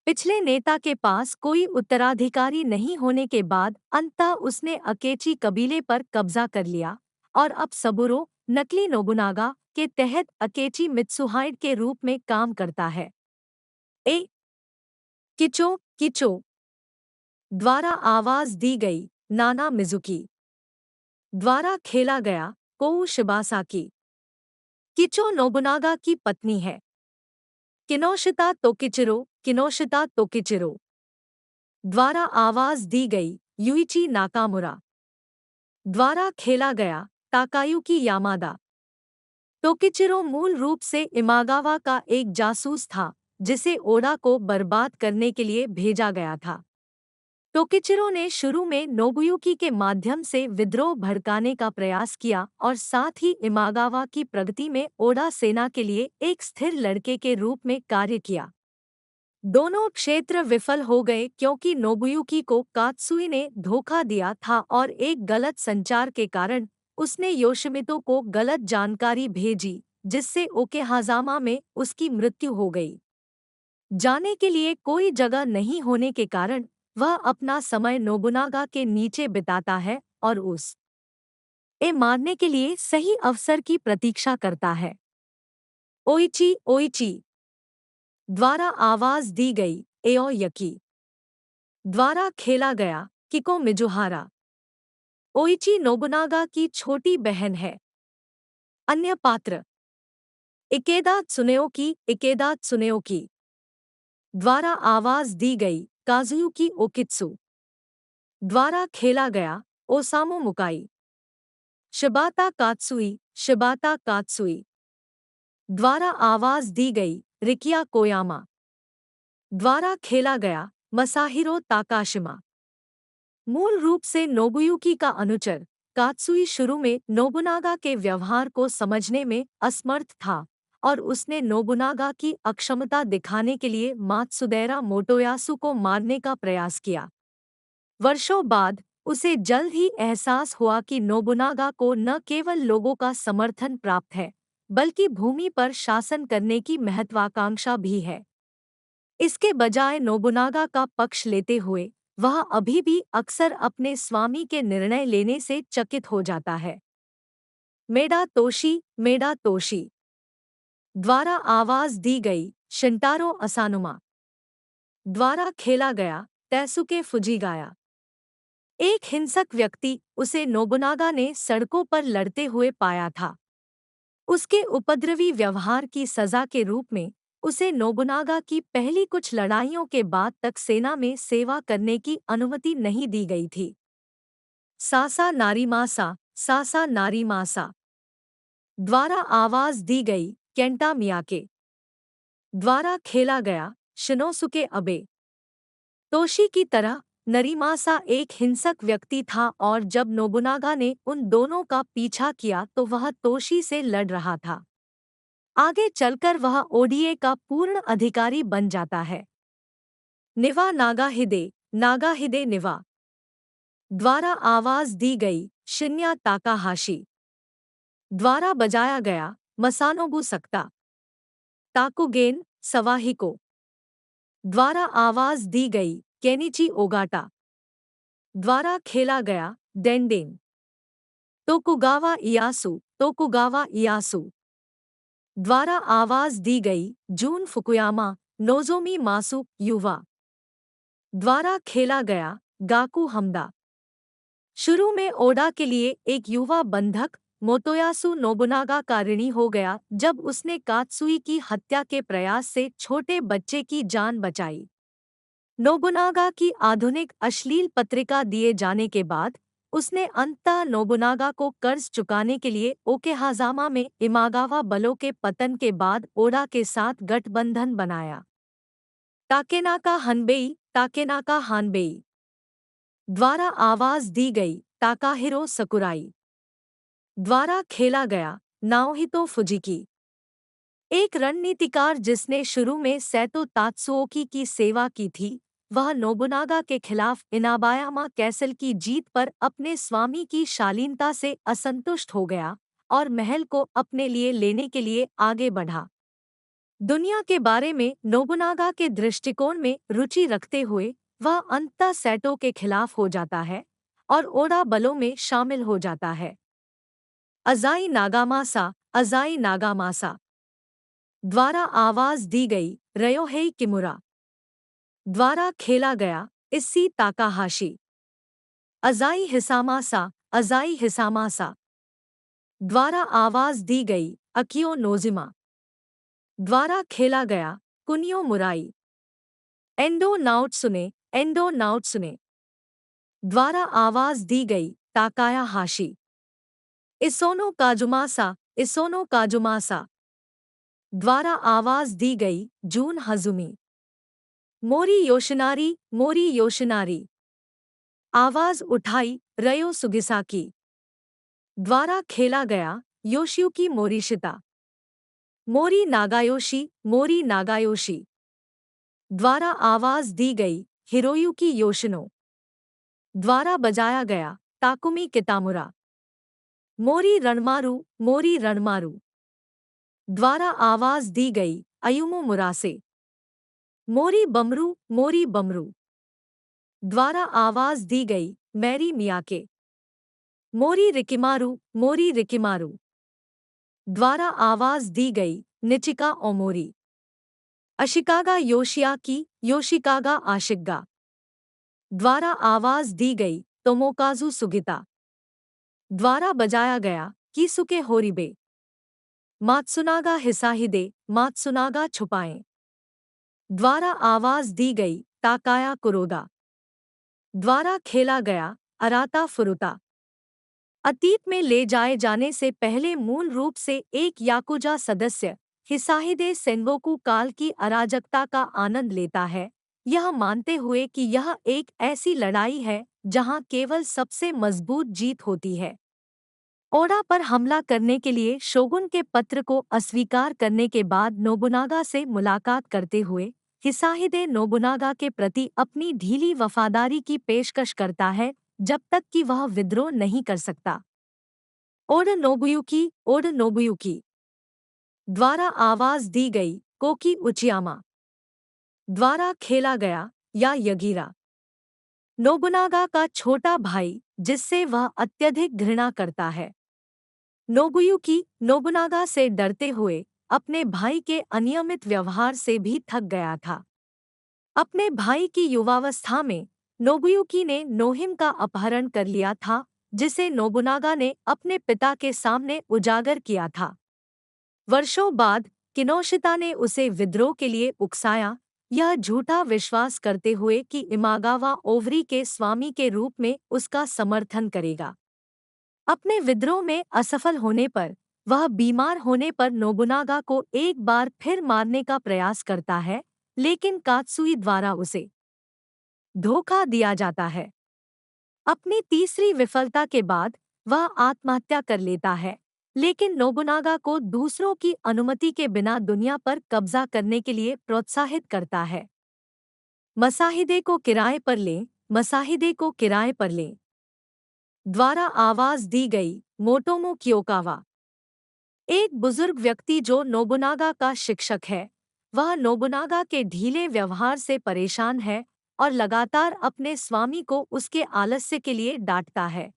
पिछले नेता के पास कोई उत्तराधिकारी नहीं होने के बाद अंततः उसने अकेची कबीले पर कब्जा कर लिया और अब सबुरो नकली नोबुनागा के तहत अकेची मित्सुहाइड के रूप में काम करता है। किचो किचो द्वारा आवाज दी गई नाना मिजुकी। द्वारा खेला गया कोउ शिबासाकी। किचो नोबुनागा की पत्नी है। किनोशिता तोकिचिरो द्वारा आवाज दी गई युइची नाकामुरा। द्वारा खेला गया ताकायुकी यामादा। तोकिचिरो मूल रूप से इमागावा का एक जासूस था जिसे ओडा को बर्बाद करने के लिए भेजा गया था। तोकिचिरो ने शुरू में नोबुयुकी के माध्यम से विद्रोह भड़काने का प्रयास किया और साथ ही इमागावा की प्रगति में ओडा सेना के लिए एक स्थिर लड़के के रूप में कार्य किया। दोनों क्षेत्र विफल हो गए क्योंकि नोबुयुकी को कात्सुई ने धोखा दिया था और एक गलत संचार के कारण उसने योशिमितो को गलत जानकारी भेजी जिससे ओकेहाजामा में उसकी मृत्यु हो गई। जाने के लिए कोई जगह नहीं होने के कारण वह अपना समय नोबुनागा के नीचे बिताता है और उस ए मारने के लिए सही अवसर की प्रतीक्षा करता है। ओइची ओइची द्वारा आवाज दी गई एओ यकी द्वारा खेला गया किको मिजुहारा। ओइची नोबुनागा की छोटी बहन है। अन्य पात्र इकेदा त्सुनेओकी द्वारा आवाज दी गई काजुयुकी ओकित्सु द्वारा खेला गया ओसामु मुकाई। शिबाता कात्सुई द्वारा आवाज दी गई रिकिया कोयामा द्वारा खेला गया मसाहिरो ताकाशिमा। मूल रूप से नोबुयुकी का अनुचर कात्सुई शुरू में नोबुनागा के व्यवहार को समझने में असमर्थ था और उसने नोबुनागा की अक्षमता दिखाने के लिए मात्सुदेरा मोटोयासु को मारने का प्रयास किया। वर्षों बाद उसे जल्द ही एहसास हुआ कि नोबुनागा को न केवल लोगों का समर्थन प्राप्त है बल्कि भूमि पर शासन करने की महत्वाकांक्षा भी है। इसके बजाय नोबुनागा का पक्ष लेते हुए वह अभी भी अक्सर अपने स्वामी के निर्णय लेने से चकित हो जाता है। मेडा तोशी द्वारा आवाज दी गई शिंटारो असानुमा द्वारा खेला गया तैसुके फुजिगाया। एक हिंसक व्यक्ति उसे नोबुनागा ने सड़कों पर लड़ते हुए पाया था। उसके उपद्रवी व्यवहार की सजा के रूप में उसे नोबुनागा की पहली कुछ लड़ाइयों के बाद तक सेना में सेवा करने की अनुमति नहीं दी गई थी। सासा नारीमासा द्वारा आवाज दी गई केंटा मियाके द्वारा खेला गया शिनोसुके अबे। तोशी की तरह नरीमासा एक हिंसक व्यक्ति था और जब नोबुनागा ने उन दोनों का पीछा किया तो वह तोशी से लड़ रहा था। आगे चलकर वह ओडीए का पूर्ण अधिकारी बन जाता है। निवा नागाहिदे निवा द्वारा आवाज दी गई शिन्या ताकाहाशी द्वारा बजाया गया मसानोबु सक्ता। ताकुगेन सवाहिको द्वारा आवाज दी गई केनिची ओगाटा द्वारा खेला गया डेंडेन। तोकुगावा इयासु द्वारा आवाज दी गई जून फुकुयामा नोजोमी मासु युवा द्वारा खेला गया गाकू हमदा। शुरू में ओडा के लिए एक युवा बंधक मोतोयासु नोबुनागा का ऋणी हो गया जब उसने कात्सुई की हत्या के प्रयास से छोटे बच्चे की जान बचाई। नोबुनागा की आधुनिक अश्लील पत्रिका दिए जाने के बाद उसने अंततः नोबुनागा को कर्ज चुकाने के लिए ओकेहाजामा में इमागावा बलों के पतन के बाद ओडा के साथ गठबंधन बनाया। ताकेनाका हानबेई द्वारा आवाज दी गई ताकाहिरो सकुराई द्वारा खेला गया नाओहितो फुजिकी। एक रणनीतिकार जिसने शुरू में सैतो तात्सुओकी की सेवा की थी, वह नोबुनागा के खिलाफ इनाबायामा कैसल की जीत पर अपने स्वामी की शालीनता से असंतुष्ट हो गया और महल को अपने लिए लेने के लिए आगे बढ़ा। दुनिया के बारे में नोबुनागा के दृष्टिकोण में रुचि रखते हुए वह अंततः सैटो के खिलाफ हो जाता है और ओडा बलों में शामिल हो जाता है। अजाई नागामासा द्वारा आवाज दी गई रयोहेई किमुरा द्वारा खेला गया इस्सी ताकाहाशी। अजाई हिसामासा द्वारा आवाज दी गई अकियो नोजिमा द्वारा खेला गया कुनियो मुराई। एंडो नाउट्सुने द्वारा आवाज दी गई ताकाया हाशी। इसोनो इसोनो काजुमासा। द्वारा आवाज दी गई जून हजुमी। मोरी योशिनारी। आवाज उठाई रयो सुगिसाकी। द्वारा खेला गया योशियुकी मोरिशिता। मोरी नागायोशी। द्वारा आवाज दी गई हिरोयुकी योशिनो। द्वारा बजाया गया ताकुमी कितामुरा। मोरी रणमारू। द्वारा आवाज दी गई अयुमु मुरासे। मोरी बमरू। द्वारा आवाज दी गई मैरी मियाके। मोरी रिकिमारू। द्वारा आवाज दी गई निचिका ओमोरी। अशिकागा योशिकागा आशिक्गा। द्वारा आवाज दी गई तोमोकाजु सुगिता। द्वारा बजाया गया कीसुके होरिबे। मात्सुनागा छुपाएं। द्वारा आवाज दी गई ताकाया कुरोदा। द्वारा खेला गया अराता फुरुता। अतीत में ले जाए जाने से पहले मूल रूप से एक याकुजा सदस्य हिसाहिदे सेंगोकू काल की अराजकता का आनंद लेता है, यह मानते हुए कि यह एक ऐसी लड़ाई है जहां केवल सबसे मजबूत जीत होती है। ओडा पर हमला करने के लिए शोगुन के पत्र को अस्वीकार करने के बाद नोबुनागा से मुलाकात करते हुए हिसाहिदे नोबुनागा के प्रति अपनी ढीली वफादारी की पेशकश करता है जब तक कि वह विद्रोह नहीं कर सकता। ओड नोबुयुकी। द्वारा आवाज दी गई कोकी उचियामा। द्वारा खेला गया या यगीरा। नोबुनागा का छोटा भाई जिससे वह अत्यधिक घृणा करता है। नोबुनागा से डरते हुए अपने भाई के अनियमित व्यवहार से भी थक गया था। अपने भाई की युवावस्था में नोबुयुकी ने नोहिम का अपहरण कर लिया था, जिसे नोबुनागा ने अपने पिता के सामने उजागर किया था। वर्षों बाद किनोशिता ने उसे विद्रोह के लिए उकसाया, यह झूठा विश्वास करते हुए कि इमागावा ओवरी के स्वामी के रूप में उसका समर्थन करेगा। अपने विद्रोह में असफल होने पर वह बीमार होने पर नोबुनागा को एक बार फिर मारने का प्रयास करता है, लेकिन कात्सुई द्वारा उसे धोखा दिया जाता है। अपनी तीसरी विफलता के बाद वह आत्महत्या कर लेता है, लेकिन नोबुनागा को दूसरों की अनुमति के बिना दुनिया पर कब्जा करने के लिए प्रोत्साहित करता है। मसाहिदे को किराए पर लें। द्वारा आवाज दी गई मोटोमो कियोकावा। एक बुजुर्ग व्यक्ति जो नोबुनागा का शिक्षक है, वह नोबुनागा के ढीले व्यवहार से परेशान है और लगातार अपने स्वामी को उसके आलस्य के लिए डांटता है।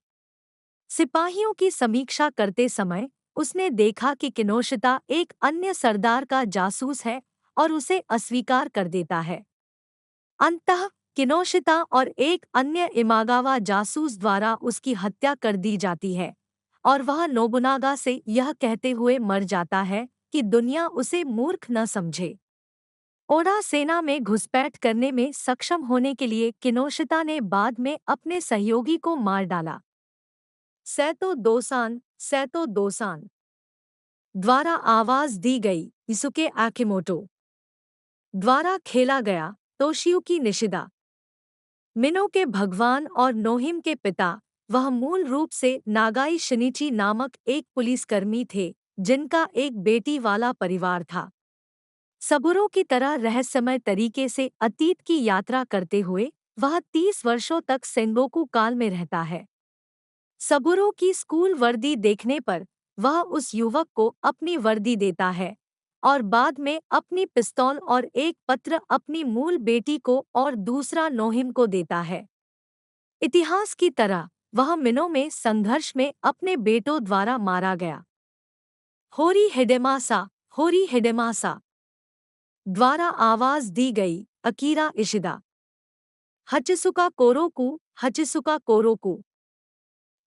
सिपाहियों की समीक्षा करते समय उसने देखा कि किनोशिता एक अन्य सरदार का जासूस है और उसे अस्वीकार कर देता है। अंततः किनोशिता और एक अन्य इमागावा जासूस द्वारा उसकी हत्या कर दी जाती है और वह नोबुनागा से यह कहते हुए मर जाता है कि दुनिया उसे मूर्ख न समझे। ओडा सेना में घुसपैठ करने में सक्षम होने के लिए किनोशिता ने बाद में अपने सहयोगी को मार डाला। सैतो दोसान। द्वारा आवाज दी गई इसुके आकिमोटो। द्वारा खेला गया तोशियुकी निशिदा। मिनो के भगवान और नोहिम के पिता वह मूल रूप से नागाई शिनिची नामक एक पुलिसकर्मी थे जिनका एक बेटी वाला परिवार था। सबुरो की तरह रहस्यमय तरीके से अतीत की यात्रा करते हुए वह 30 वर्षों तक सेंगोकू काल में रहता है। सबुरो की स्कूल वर्दी देखने पर वह उस युवक को अपनी वर्दी देता है और बाद में अपनी पिस्तौल और एक पत्र अपनी मूल बेटी को और दूसरा नोहिम को देता है। इतिहास की तरह वह मिनो में संघर्ष में अपने बेटों द्वारा मारा गया। होरी हिडेमासा। द्वारा आवाज दी गई अकीरा इशिदा। हचिसुका कोरोकू।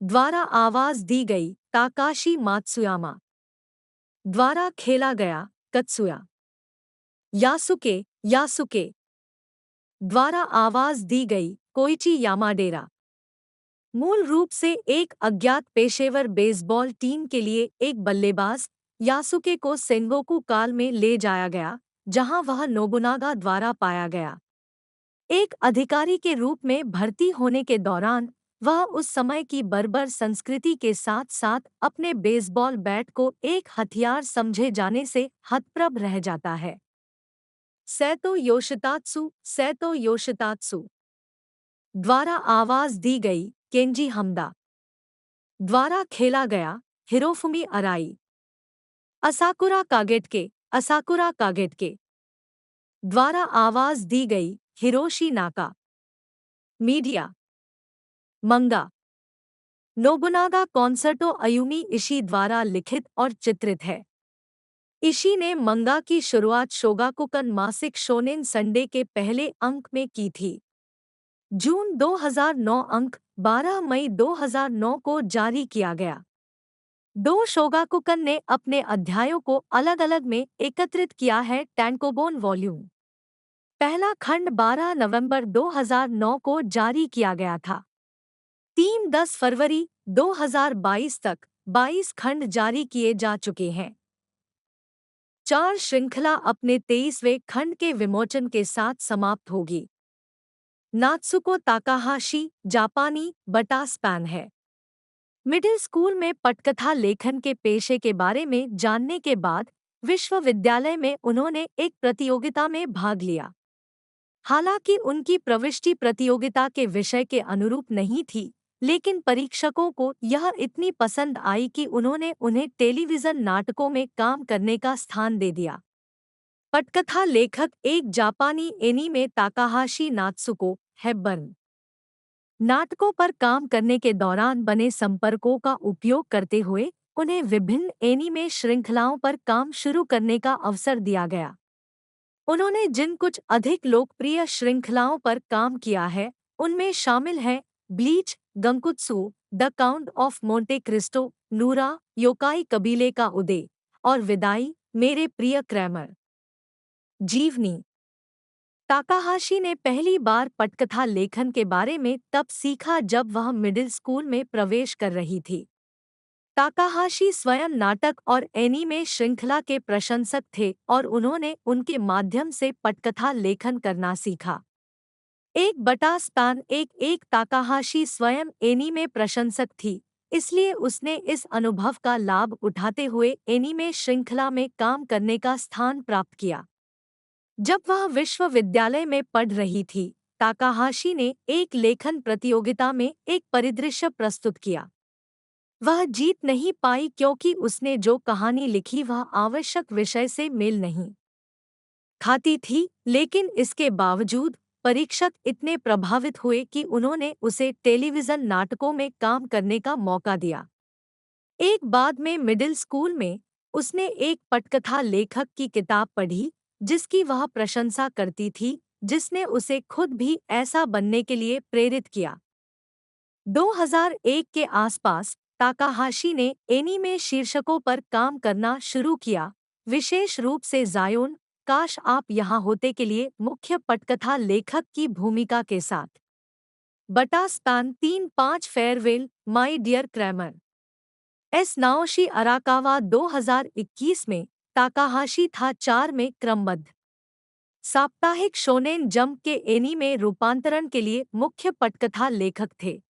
द्वारा आवाज दी गई ताकाशी मात्सुयामा। द्वारा खेला गया कत्सुया। यासुके। द्वारा आवाज दी गई कोइची यामाडेरा। मूल रूप से एक अज्ञात पेशेवर बेसबॉल टीम के लिए एक बल्लेबाज यासुके को सेंगोकू काल में ले जाया गया, जहां वह नोबुनागा द्वारा पाया गया। एक अधिकारी के रूप में भर्ती होने के दौरान वह उस समय की बर्बर संस्कृति के साथ साथ अपने बेसबॉल बैट को एक हथियार समझे जाने से हतप्रभ रह जाता है। सैतो योशितात्सु द्वारा आवाज दी गई केंजी हमदा द्वारा खेला गया हिरोफुमी अराई असाकुरा कागेटके द्वारा आवाज दी गई हिरोशी नाका। मीडिया मंगा नोबुनागा कॉन्सर्टो अयुमी इशी द्वारा लिखित और चित्रित है। इशी ने मंगा की शुरुआत शोगाकुकन मासिक शोनेन संडे के पहले अंक में की थी। जून 2009 अंक 12 मई 2009 को जारी किया गया। दो शोगाकुकन ने अपने अध्यायों को अलग अलग में एकत्रित किया है। टैंकोबोन वॉल्यूम पहला खंड 12 नवंबर 2009 को जारी किया गया था। टीम 10 फरवरी 2022 तक 22 खंड जारी किए जा चुके हैं। 4 श्रृंखला अपने 23वें खंड के विमोचन के साथ समाप्त होगी। नात्सुको ताकाहाशी जापानी बटा स्पैन है। मिडिल स्कूल में पटकथा लेखन के पेशे के बारे में जानने के बाद विश्वविद्यालय में उन्होंने एक प्रतियोगिता में भाग लिया। हालांकि उनकी प्रविष्टि प्रतियोगिता के विषय के अनुरूप नहीं थी, लेकिन परीक्षकों को यह इतनी पसंद आई कि उन्होंने उन्हें टेलीविजन नाटकों में काम करने का स्थान दे दिया। पटकथा लेखक एक जापानी एनीमे ताकाहाशी नात्सुको हेब्बर्न नाटकों पर काम करने के दौरान बने संपर्कों का उपयोग करते हुए उन्हें विभिन्न एनीमे श्रृंखलाओं पर काम शुरू करने का अवसर दिया गया। उन्होंने जिन कुछ अधिक लोकप्रिय श्रृंखलाओं पर काम किया है, उनमें शामिल हैं Bleach, Gankutsu, the Count of Monte Cristo, Nura, Yokai कबीले का उदय और विदाई, मेरे प्रिय क्रैमर। जीवनी ताकाहाशी ने पहली बार पटकथा लेखन के बारे में तब सीखा जब वह मिडिल स्कूल में प्रवेश कर रही थी। ताकाहाशी स्वयं नाटक और एनीमे श्रृंखला के प्रशंसक थे और उन्होंने उनके माध्यम से पटकथा लेखन करना सीखा। एक बटा स्पैन एक ताकाहाशी स्वयं एनीमे प्रशंसक थी, इसलिए उसने इस अनुभव का लाभ उठाते हुए एनीमे श्रृंखला में काम करने का स्थान प्राप्त किया। जब वह विश्वविद्यालय में पढ़ रही थी, ताकाहाशी ने एक लेखन प्रतियोगिता में एक परिदृश्य प्रस्तुत किया। वह जीत नहीं पाई क्योंकि उसने जो कहानी लिखी वह आवश्यक विषय से मेल नहीं खाती थी, लेकिन इसके बावजूद परीक्षक इतने प्रभावित हुए कि उन्होंने उसे टेलीविजन नाटकों में काम करने का मौका दिया। एक बाद में मिडिल स्कूल में उसने एक पटकथा लेखक की किताब पढ़ी जिसकी वह प्रशंसा करती थी, जिसने उसे खुद भी ऐसा बनने के लिए प्रेरित किया। 2001 के आसपास ताकाहाशी ने एनीमे शीर्षकों पर काम करना शुरू किया, विशेष रूप से ज़ायोन, काश आप यहाँ होते के लिए मुख्य पटकथा लेखक की भूमिका के साथ। बटा स्पैन 3-5 फेयरवेल, माय डियर क्रैमर। एस नाओशी अराकावा 2021 में ताकाहाशी था 4 में क्रमबद्ध साप्ताहिक शोनेन जंप के एनीमे रूपांतरण के लिए मुख्य पटकथा लेखक थे।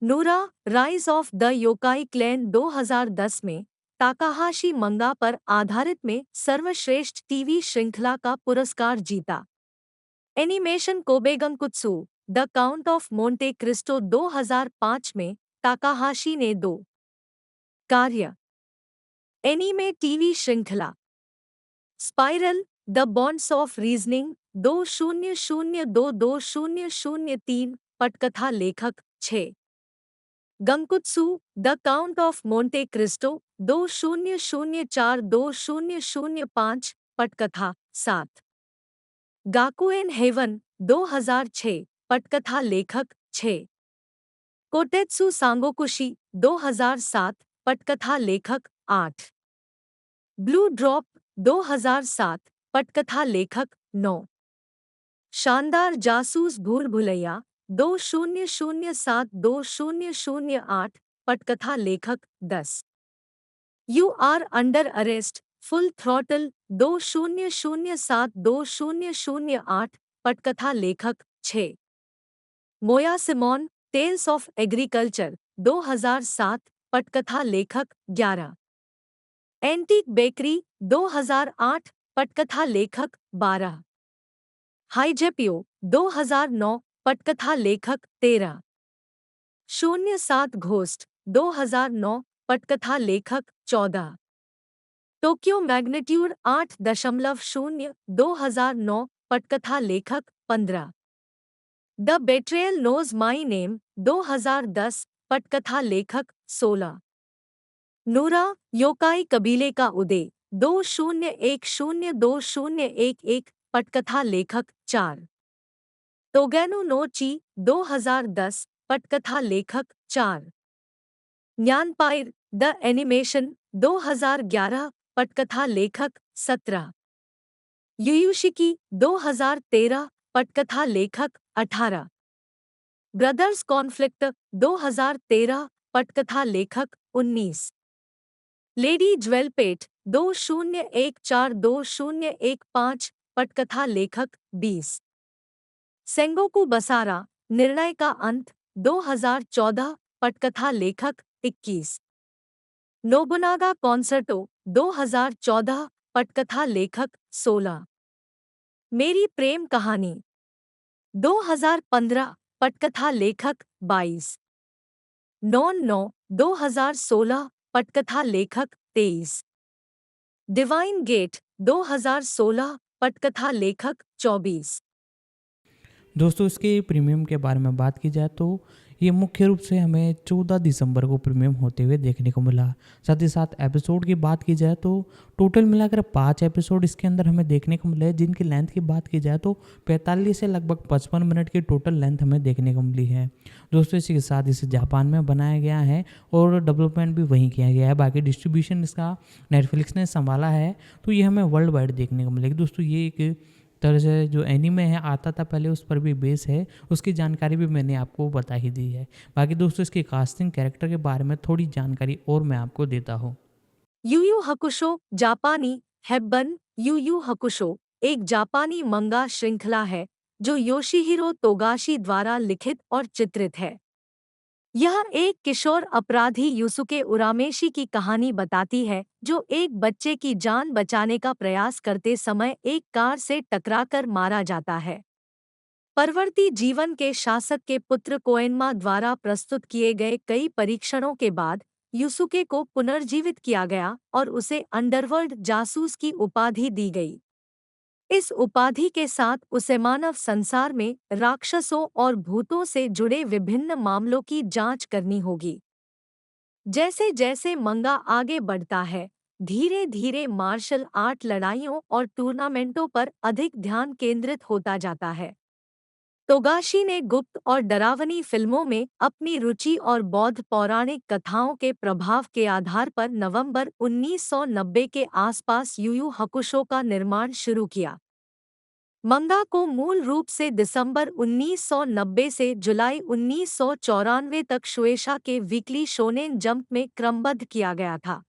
नूरा, rise of the yokai clan 2010 में ताकाहाशी मंगा पर आधारित में सर्वश्रेष्ठ टीवी श्रृंखला का पुरस्कार जीता। एनिमेशन कोबेगंकुत्सु, the Count of Monte Cristo 2005 में ताकाहाशी ने 2 कार्य। एनीमे टीवी श्रृंखला Spiral, the Bonds of Reasoning 2002-2003 पटकथा लेखक 6। Gankutsu, the Count of Monte Cristo 2004-2005 पटकथा 7। गाकुएन हेवन 2006 पटकथा लेखक 6। कोटेत्सु सांगोकुशी 2007 पटकथा लेखक 8। ब्लू ड्रॉप 2007 पटकथा लेखक 9। शानदार जासूस भूल भुलैया 2007-2008 पटकथा लेखक 10। You are under arrest full throttle 2007-2008 पटकथा लेखक 6। मोया सिमोन टेल्स ऑफ एग्रीकल्चर 2007 पटकथा लेखक 11। एंटीक बेकरी 2008 पटकथा लेखक 12। हाईजेपियो 2009 पटकथा लेखक 13। 07 घोस्ट 2009 पटकथा लेखक 14। टोक्यो मैग्नीट्यूड 8.0 2009 पटकथा लेखक 15। द बेट्रेयल नोज माई नेम 2010 पटकथा लेखक 16। नूरा योकाई कबीले का उदय 2010-2011 पटकथा लेखक 4। तोगैनो नो ची 2010 पटकथा लेखक 4। न्यानपायर द एनिमेशन 2011 पटकथा लेखक 17। युयुशिकी 2013 पटकथा लेखक 18। ब्रदर्स कॉन्फ्लिक्ट 2013 पटकथा लेखक 19। लेडी ज्वेलपेट 2014-2015 पटकथा लेखक 20। सेंगोकू बसारा निर्णय का अंत 2014 पटकथा लेखक 21। नोबुनागा कॉन्सर्टो 2014 पटकथा लेखक 16। मेरी प्रेम कहानी 2015 पटकथा लेखक 22। नॉन 9 2016 पटकथा लेखक 23। डिवाइन गेट 2016 पटकथा लेखक 24। दोस्तों इसके प्रीमियम के बारे में बात की जाए तो ये मुख्य रूप से हमें 14 दिसंबर को प्रीमियम होते हुए देखने को मिला। साथ ही साथ एपिसोड की बात की जाए तो टोटल मिलाकर 5 एपिसोड इसके अंदर हमें देखने को मिले, जिनकी लेंथ की बात की जाए तो 45 से लगभग 55 मिनट की टोटल लेंथ हमें देखने को मिली है। दोस्तों इसी के साथ इसे जापान में बनाया गया है और डेवलपमेंट भी वहीं किया गया है। बाकी डिस्ट्रीब्यूशन इसका नेटफ्लिक्स ने संभाला है, तो ये हमें वर्ल्ड वाइड देखने को मिलेगी। दोस्तों ये एक तरह से जो एनीमे है आता था पहले, उस पर भी बेस है, उसकी जानकारी भी मैंने आपको बता ही दी है। बाकी दोस्तों इसकी कास्टिंग कैरेक्टर के बारे में थोड़ी जानकारी और मैं आपको देता हूँ। यू यू हकुशो जापानी हेब्बन यू यू हकुशो एक जापानी मंगा श्रृंखला है जो योशिहिरो तोगाशी द्वारा लिखित और चित्रित है। यह एक किशोर अपराधी युसुके उरामेशी की कहानी बताती है जो एक बच्चे की जान बचाने का प्रयास करते समय एक कार से टकराकर मारा जाता है। परवर्ती जीवन के शासक के पुत्र कोएन्मा द्वारा प्रस्तुत किए गए कई परीक्षणों के बाद युसुके को पुनर्जीवित किया गया और उसे अंडरवर्ल्ड जासूस की उपाधि दी गई। इस उपाधि के साथ उसे मानव संसार में राक्षसों और भूतों से जुड़े विभिन्न मामलों की जांच करनी होगी। जैसे जैसे मंगा आगे बढ़ता है, धीरे धीरे मार्शल आर्ट लड़ाइयों और टूर्नामेंटों पर अधिक ध्यान केंद्रित होता जाता है। तोगाशी ने गुप्त और डरावनी फिल्मों में अपनी रुचि और बौद्ध पौराणिक कथाओं के प्रभाव के आधार पर नवंबर 1990 के आसपास यू यू हकुशो का निर्माण शुरू किया। मंगा को मूल रूप से दिसंबर 1990 से जुलाई 1994 तक शुएशा के वीकली शोनेन जंप में क्रमबद्ध किया गया था।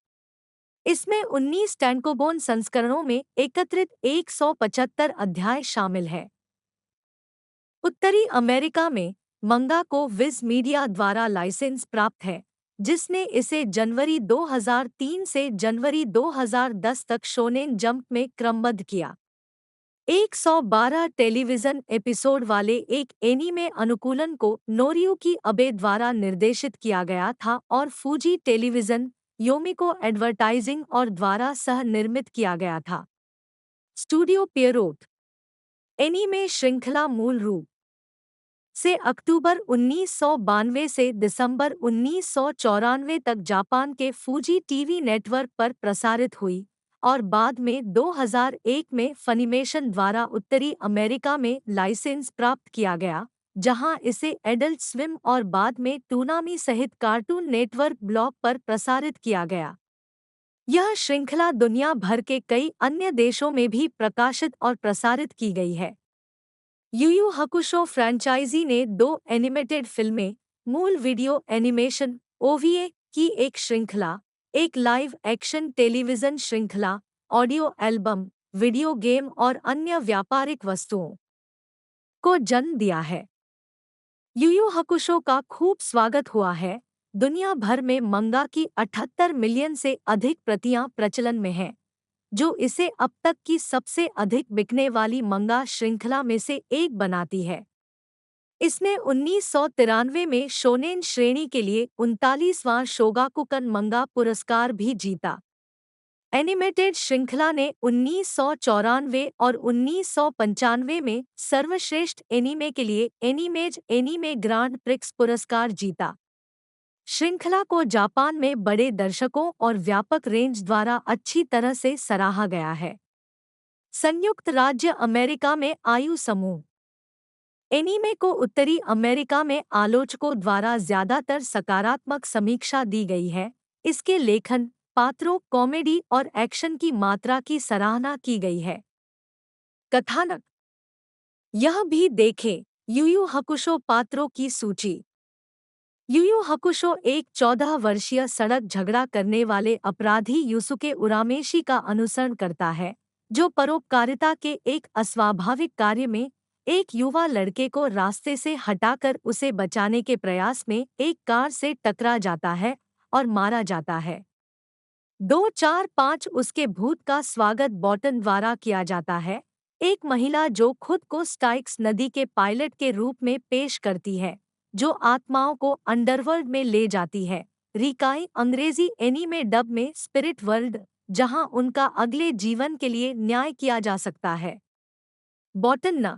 इसमें 19 टैंकोबोन संस्करणों में एकत्रित 175 अध्याय शामिल है। उत्तरी अमेरिका में मंगा को विज मीडिया द्वारा लाइसेंस प्राप्त है, जिसने इसे जनवरी 2003 से जनवरी 2010 तक शोनेन जंप में क्रमबद्ध किया। 112 टेलीविजन एपिसोड वाले एक एनीमे अनुकूलन को नोरियुकी अबे द्वारा निर्देशित किया गया था और फूजी टेलीविजन, योमिको एडवर्टाइजिंग और द्वारा सह निर्मित किया गया था। स्टूडियो पियरोट एनीमे श्रृंखला मूल रूप से अक्टूबर 1992 से दिसंबर 1994 तक जापान के फूजी टीवी नेटवर्क पर प्रसारित हुई और बाद में 2001 में फनीमेशन द्वारा उत्तरी अमेरिका में लाइसेंस प्राप्त किया गया, जहां इसे एडल्ट स्विम और बाद में टूनामी सहित कार्टून नेटवर्क ब्लॉक पर प्रसारित किया गया। यह श्रृंखला दुनिया भर के कई अन्य देशों में भी प्रकाशित और प्रसारित की गई है। यू यू हकुशो फ्रैंचाइजी ने 2 एनिमेटेड फिल्में, मूल वीडियो एनिमेशन ओवीए की एक श्रृंखला, एक लाइव एक्शन टेलीविजन श्रृंखला, ऑडियो एल्बम, वीडियो गेम और अन्य व्यापारिक वस्तुओं को जन्म दिया है। यू यू हकुशो का खूब स्वागत हुआ है। दुनिया भर में मंगा की 78 मिलियन से अधिक प्रतियां प्रचलन में हैं, जो इसे अब तक की सबसे अधिक बिकने वाली मंगा श्रृंखला में से एक बनाती है। इसने 1993 में शोनेन श्रेणी के लिए 39वां शोगाकुकन मंगा पुरस्कार भी जीता। एनिमेटेड श्रृंखला ने 1994 और 1995 में सर्वश्रेष्ठ एनीमे के लिए एनीमेज एनीमे ग्रांड प्रिक्स पुरस्कार जीता। श्रृंखला को जापान में बड़े दर्शकों और व्यापक रेंज द्वारा अच्छी तरह से सराहा गया है। संयुक्त राज्य अमेरिका में आयु समूह एनीमे को उत्तरी अमेरिका में आलोचकों द्वारा ज्यादातर सकारात्मक समीक्षा दी गई है। इसके लेखन, पात्रों, कॉमेडी और एक्शन की मात्रा की सराहना की गई है। कथानक यह भी देखें, यू यू हकुशो पात्रों की सूची। यू यू हकुशो एक 14 वर्षीय सड़क झगड़ा करने वाले अपराधी युसुके उरामेशी का अनुसरण करता है, जो परोपकारिता के एक अस्वाभाविक कार्य में एक युवा लड़के को रास्ते से हटाकर उसे बचाने के प्रयास में एक कार से टकरा जाता है और मारा जाता है। 245 उसके भूत का स्वागत बॉटन द्वारा किया जाता है, एक महिला जो खुद को स्टाइक्स नदी के पायलट के रूप में पेश करती है, जो आत्माओं को अंडरवर्ल्ड में ले जाती है। रिकाई अंग्रेजी एनीमे डब में स्पिरिट वर्ल्ड, जहां उनका अगले जीवन के लिए न्याय किया जा सकता है। बॉटन न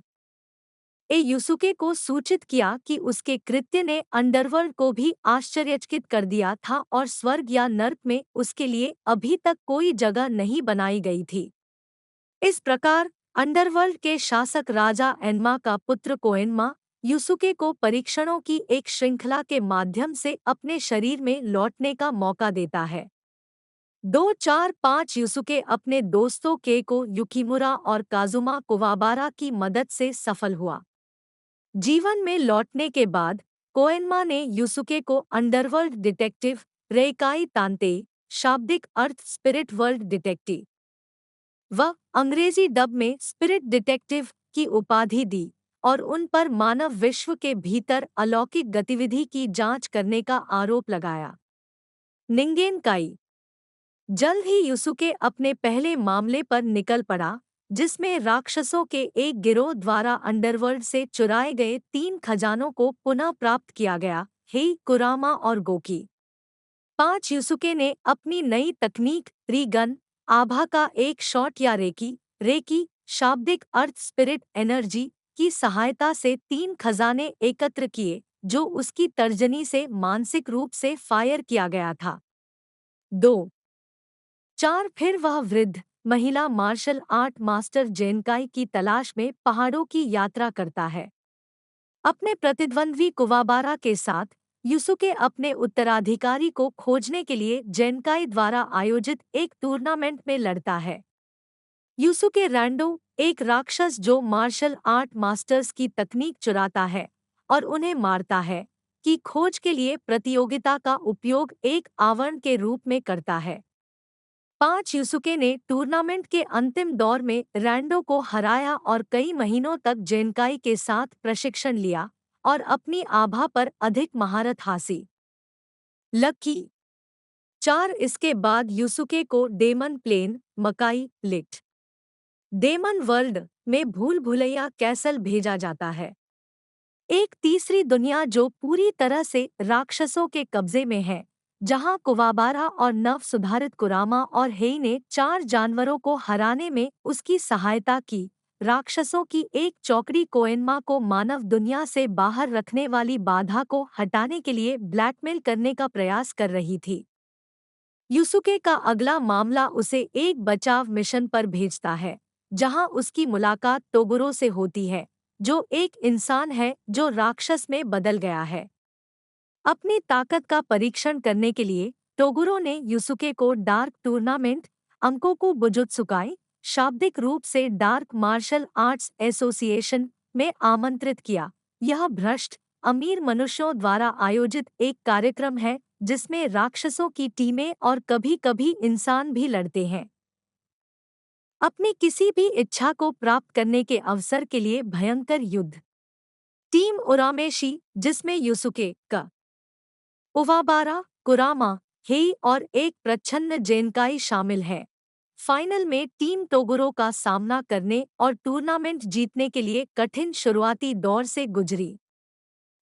ए युसुके को सूचित किया कि उसके कृत्य ने अंडरवर्ल्ड को भी आश्चर्यचकित कर दिया था और स्वर्ग या नर्क में उसके लिए अभी तक कोई जगह नहीं बनाई गई थी। इस प्रकार अंडरवर्ल्ड के शासक राजा एन्मा का पुत्र कोएन्मा युसुके को परीक्षणों की एक श्रृंखला के माध्यम से अपने शरीर में लौटने का मौका देता है। 245 युसुके अपने दोस्तों केको युकिमुरा और काजुमा कुवाबारा की मदद से सफल हुआ। जीवन में लौटने के बाद कोएन्मा ने युसुके को अंडरवर्ल्ड डिटेक्टिव रेइकाई तांते, शाब्दिक अर्थ स्पिरिट वर्ल्ड डिटेक्टिव व अंग्रेजी डब में स्पिरिट डिटेक्टिव की उपाधि दी और उन पर मानव विश्व के भीतर अलौकिक गतिविधि की जांच करने का आरोप लगाया। निंगेन काई जल्द ही युसुके अपने पहले मामले पर निकल पड़ा, जिसमें राक्षसों के एक गिरोह द्वारा अंडरवर्ल्ड से चुराए गए 3 खजानों को पुनः प्राप्त किया गया, हेई, कुरामा और गोकी। 5 युसुके ने अपनी नई तकनीक रीगन आभा का एक शॉट या रेकी शाब्दिक अर्थ स्पिरिट एनर्जी की सहायता से 3 खजाने एकत्र किए, जो उसकी तर्जनी से मानसिक रूप से फायर किया गया था। 2-4 फिर वह वृद्ध महिला मार्शल आर्ट मास्टर जेनकाई की तलाश में पहाड़ों की यात्रा करता है। अपने प्रतिद्वंद्वी कुवाबारा के साथ युसुके अपने उत्तराधिकारी को खोजने के लिए जेनकाई द्वारा आयोजित एक टूर्नामेंट में लड़ता है। युसुके रैंडो, एक राक्षस जो मार्शल आर्ट मास्टर्स की तकनीक चुराता है और उन्हें मारता है, की खोज के लिए प्रतियोगिता का उपयोग एक आवरण के रूप में करता है। 5 युसुके ने टूर्नामेंट के अंतिम दौर में रैंडो को हराया और कई महीनों तक जेनकाई के साथ प्रशिक्षण लिया और अपनी आभा पर अधिक महारत हासिल लकी 4 इसके बाद युसुके को डेमन प्लेन मकाई लिट डेमन वर्ल्ड में भूल भुलैया कैसल भेजा जाता है, एक तीसरी दुनिया जो पूरी तरह से राक्षसों के कब्जे में है, जहां कुवाबारा और नव सुधारित कुरामा और हेई ने 4 जानवरों को हराने में उसकी सहायता की। राक्षसों की एक चौकड़ी कोएन्मा को मानव दुनिया से बाहर रखने वाली बाधा को हटाने के लिए ब्लैकमेल करने का प्रयास कर रही थी। युसुके का अगला मामला उसे एक बचाव मिशन पर भेजता है, जहां उसकी मुलाकात टोगुरो से होती है, जो एक इंसान है जो राक्षस में बदल गया है। अपनी ताकत का परीक्षण करने के लिए टोगुरो ने युसुके को डार्क टूर्नामेंट अंकों को बुजुत्सुकाई, शाब्दिक रूप से डार्क मार्शल आर्ट्स एसोसिएशन में आमंत्रित किया। यह भ्रष्ट अमीर मनुष्यों द्वारा आयोजित एक कार्यक्रम है जिसमें राक्षसों की टीमें और कभी-कभी इंसान भी लड़ते हैं। अपनी किसी भी इच्छा को प्राप्त करने के अवसर के लिए भयंकर युद्ध। टीम उरामेशी, जिसमें युसुके का उवाबारा, कुरामा, हेई और एक प्रच्छन्न जेनकाई शामिल है, फाइनल में टीम टोगुरो का सामना करने और टूर्नामेंट जीतने के लिए कठिन शुरुआती दौर से गुजरी।